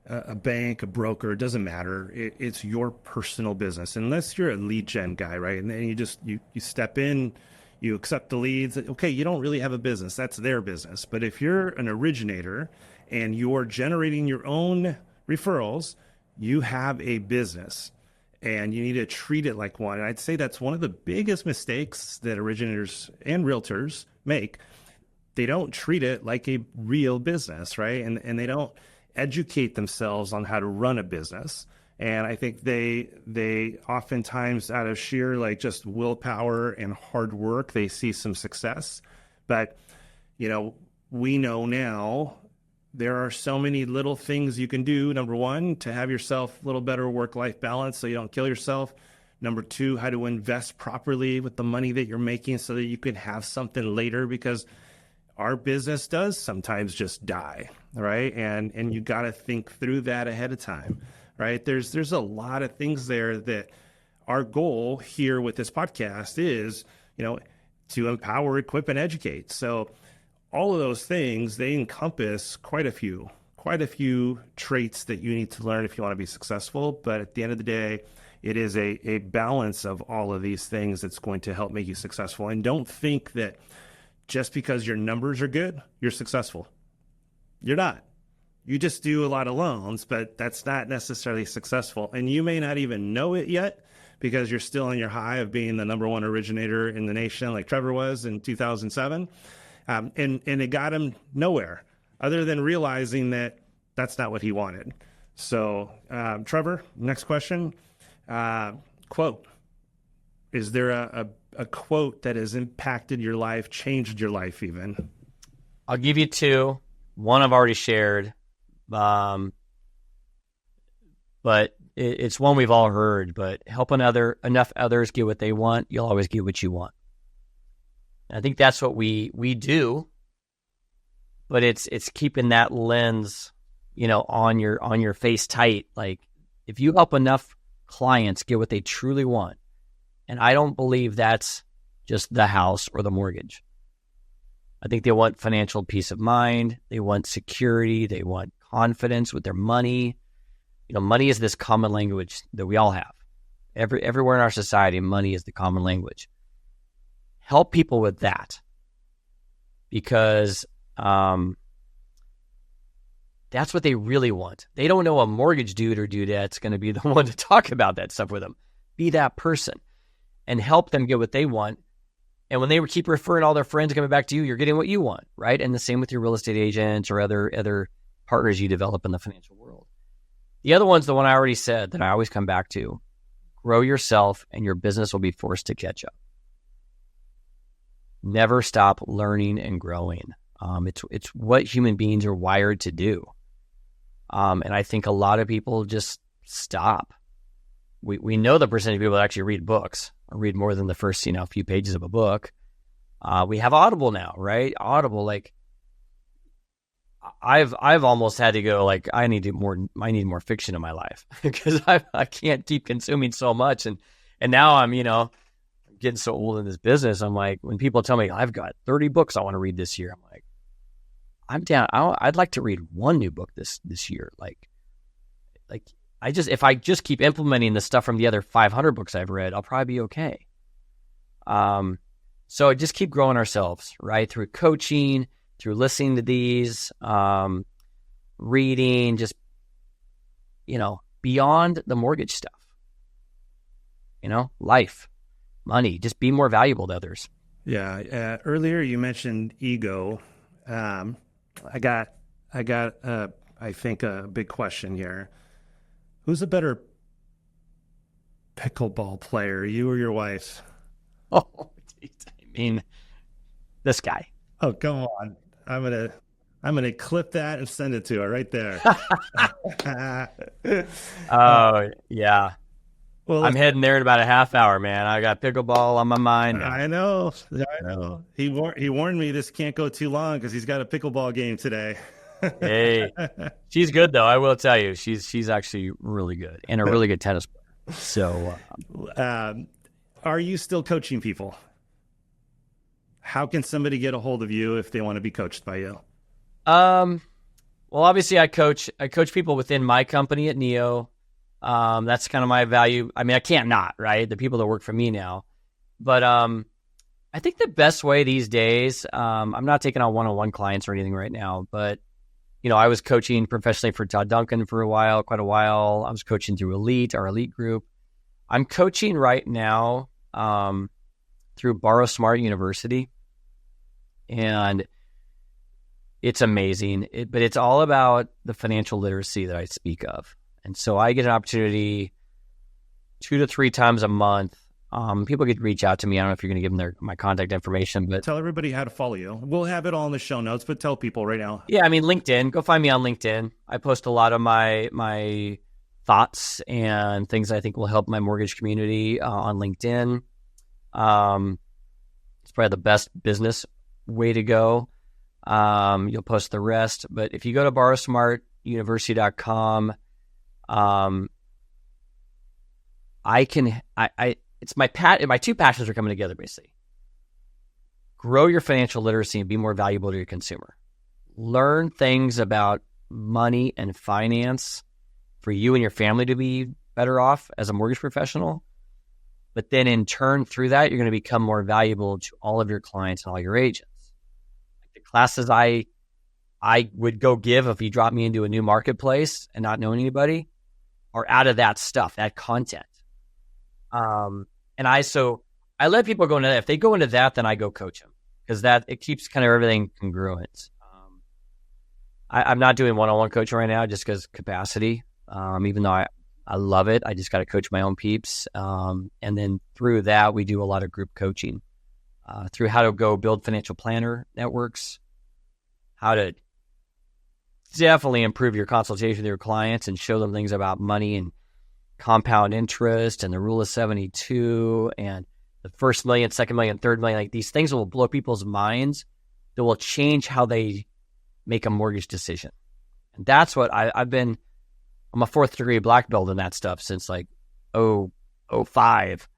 a bank, a broker, it doesn't matter. It's your personal business, unless you're a lead gen guy, right? And then you step in, you accept the leads. Okay, you don't really have a business. That's their business. But if you're an originator and you're generating your own referrals, you have a business, and you need to treat it like one. And I'd say that's one of the biggest mistakes that originators and realtors make. They don't treat it like a real business, right? And they don't educate themselves on how to run a business. And I think they oftentimes, out of sheer like just willpower and hard work, they see some success. But, you know, we know now there are so many little things you can do. Number one, to have yourself a little better work-life balance so you don't kill yourself. Number two, how to invest properly with the money that you're making so that you can have something later, because our business does sometimes just die, right? And you got to think through that ahead of time, right? There's a lot of things there that our goal here with this podcast is, you know, to empower, equip, and educate. So all of those things, they encompass quite a few traits that you need to learn if you want to be successful. But at the end of the day, it is a balance of all of these things that's going to help make you successful. And don't think that just because your numbers are good, you're successful. You're not. You just do a lot of loans, but that's not necessarily successful. And you may not even know it yet because you're still on your high of being the number one originator in the nation, like Trevor was in 2007. And it got him nowhere other than realizing that that's not what he wanted. So, Trevor, next question. Quote. Is there a quote that has impacted your life, changed your life even? I'll give you two. One I've already shared, but it's one we've all heard. But help enough others get what they want, you'll always get what you want. And I think that's what we do. But it's keeping that lens, you know, on your face tight. Like, if you help enough clients get what they truly want, and I don't believe that's just the house or the mortgage. I think they want financial peace of mind. They want security. They want confidence with their money. money is this common language that we all have. Everywhere in our society, money is the common language. Help people with that, because that's what they really want. They don't know a mortgage dude or dudette's going to be the one to talk about that stuff with them. Be that person and help them get what they want. And when they keep referring all their friends coming back to you, you're getting what you want, right? And the same with your real estate agents or other partners you develop in the financial world. The other one's the one I already said that I always come back to. Grow yourself and your business will be forced to catch up. Never stop learning and growing. It's what human beings are wired to do. And I think a lot of people just stop. We know the percentage of people that actually read books or read more than the first, few pages of a book. We have Audible now, right? Audible, like I've almost had to go like, I need more fiction in my life because I can't keep consuming so much. And now I'm, getting so old in this business. I'm like, when people tell me I've got 30 books I want to read this year, I'm like, I'm down. I'd like to read one new book this year. If I just keep implementing the stuff from the other 500 books I've read, I'll probably be okay. So just keep growing ourselves, right? Through coaching, through listening to these, reading, just, beyond the mortgage stuff, life, money, just be more valuable to others. Yeah. Earlier you mentioned ego. I got, I think a big question here. Who's a better pickleball player, you or your wife? Oh, geez, I mean, this guy. Oh, come on. I'm gonna clip that and send it to her right there. Oh, yeah. Well, I'm heading there in about a half hour, man. I got pickleball on my mind. I know. He warned me this can't go too long because he's got a pickleball game today. Hey, she's good though. I will tell you, she's actually really good and a really good tennis player. So, are you still coaching people? How can somebody get a hold of you if they want to be coached by you? Well, obviously I coach people within my company at Neo. That's kind of my value. I mean, I can't not, right? The people that work for me now, but, I think the best way these days, I'm not taking on one-on-one clients or anything right now, but I was coaching professionally for Todd Duncan for quite a while. I was coaching through our elite group. I'm coaching right now, through Borrow Smart University. And it's amazing. But it's all about the financial literacy that I speak of. And so I get an opportunity 2 to 3 times a month. People could reach out to me. I don't know if you're going to give them my contact information, but tell everybody how to follow you. We'll have it all in the show notes, but tell people right now. Yeah, I mean, LinkedIn. Go find me on LinkedIn. I post a lot of my thoughts and things I think will help my mortgage community on LinkedIn. It's probably the best business way to go. You'll post the rest, but if you go to borrowsmartuniversity.com, it's my two passions are coming together basically. Grow your financial literacy and be more valuable to your consumer. Learn things about money and finance for you and your family to be better off as a mortgage professional. But then in turn, through that, you're going to become more valuable to all of your clients and all your agents. Like the classes I would go give if you drop me into a new marketplace and not knowing anybody are out of that stuff, that content. And I let people go into that. If they go into that, then I go coach them because it keeps kind of everything congruent. I'm not doing one-on-one coaching right now just because capacity, even though I love it. I just got to coach my own peeps. And then through that, we do a lot of group coaching through how to go build financial planner networks, how to definitely improve your consultation with your clients and show them things about money and compound interest and the rule of 72 and the first million, second million, third million. Like these things will blow people's minds that will change how they make a mortgage decision. And that's what I'm a 4th degree black belt in that stuff since like 05.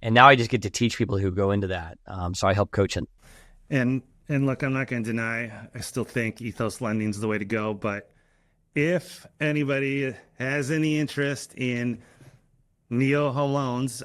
And now I just get to teach people who go into that. So I help coach it. And look, I'm not going to deny, I still think ethos lending is the way to go, but if anybody has any interest in Neo Home Loans,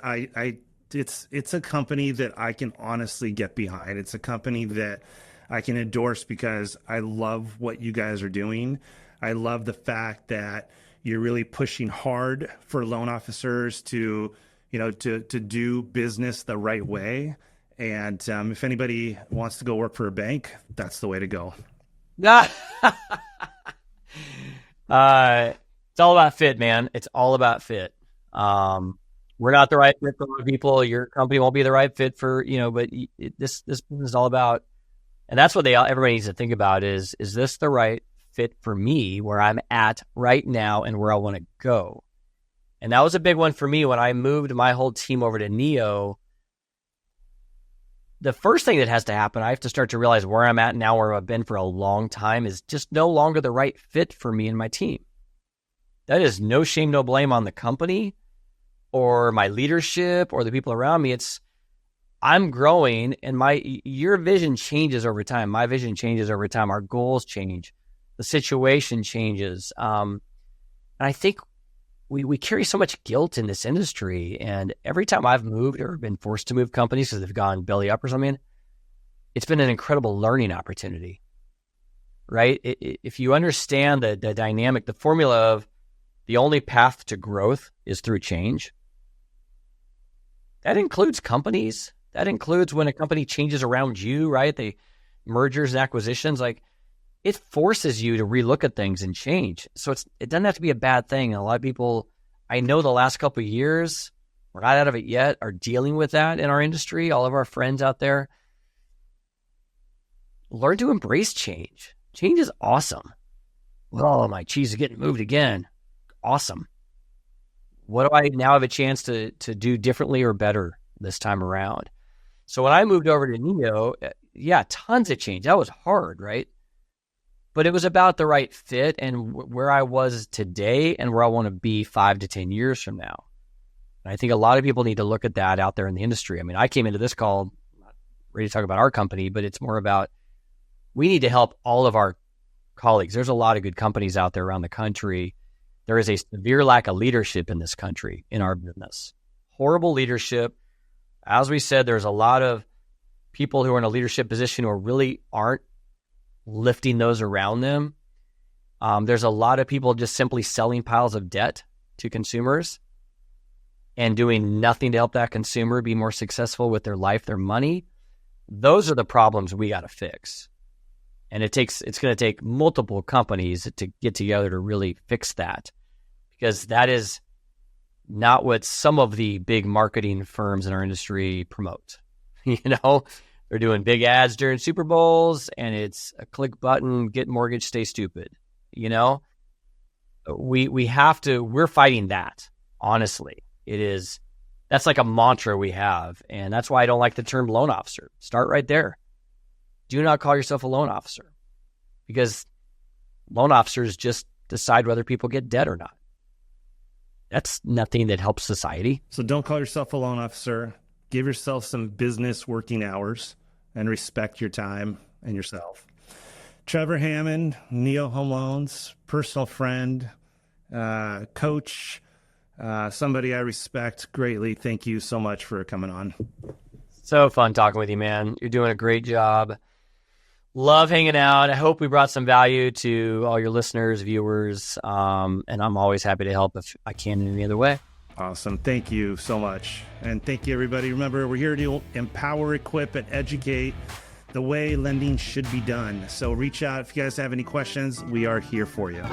it's a company that I can honestly get behind. It's a company that I can endorse because I love what you guys are doing. I love the fact that you're really pushing hard for loan officers to do business the right way. And if anybody wants to go work for a bank, that's the way to go. It's all about fit, man. It's all about fit. We're not the right fit for a lot of people. Your company won't be the right fit for, but this is all about, and that's what everybody needs to think about is this the right fit for me where I'm at right now and where I want to go? And that was a big one for me when I moved my whole team over to Neo. The first thing that has to happen, I have to start to realize where I'm at now, where I've been for a long time, is just no longer the right fit for me and my team. That is no shame, no blame on the company or my leadership or the people around me. I'm growing and your vision changes over time. My vision changes over time. Our goals change. The situation changes. And I think we carry so much guilt in this industry. And every time I've moved or been forced to move companies because they've gone belly up or something, it's been an incredible learning opportunity, right? If you understand the dynamic, the formula of the only path to growth is through change, that includes companies. That includes when a company changes around you, right? The mergers and acquisitions, it forces you to relook at things and change. So it doesn't have to be a bad thing. And a lot of people, I know the last couple of years, we're not out of it yet, are dealing with that in our industry. All of our friends out there, learn to embrace change. Change is awesome. Oh, my cheese is getting moved again. Awesome. What do I now have a chance to do differently or better this time around? So when I moved over to Neo, tons of change. That was hard, right? But it was about the right fit and where I was today and where I want to be 5 to 10 years from now. And I think a lot of people need to look at that out there in the industry. I mean, I came into this call not ready to talk about our company, but it's more about we need to help all of our colleagues. There's a lot of good companies out there around the country. There is a severe lack of leadership in this country, in our business. Horrible leadership. As we said, there's a lot of people who are in a leadership position who really aren't lifting those around them. There's a lot of people just simply selling piles of debt to consumers and doing nothing to help that consumer be more successful with their life, their money. Those are the problems we got to fix. And it's going to take multiple companies to get together to really fix that, because that is not what some of the big marketing firms in our industry promote. They're doing big ads during Super Bowls, and it's a click button, get mortgage, stay stupid. We have to, we're fighting that. Honestly, that's like a mantra we have. And that's why I don't like the term loan officer. Start right there. Do not call yourself a loan officer, because loan officers just decide whether people get debt or not. That's nothing that helps society. So don't call yourself a loan officer. Give yourself some business working hours and respect your time and yourself. Trevor Hammond, Neo Home Loans, personal friend, coach, somebody I respect greatly. Thank you so much for coming on. So fun talking with you, man. You're doing a great job. Love hanging out. I hope we brought some value to all your listeners, viewers, and I'm always happy to help if I can in any other way. Awesome. Thank you so much. And thank you, everybody. Remember, we're here to empower, equip, and educate the way lending should be done. So reach out if you guys have any questions. We are here for you.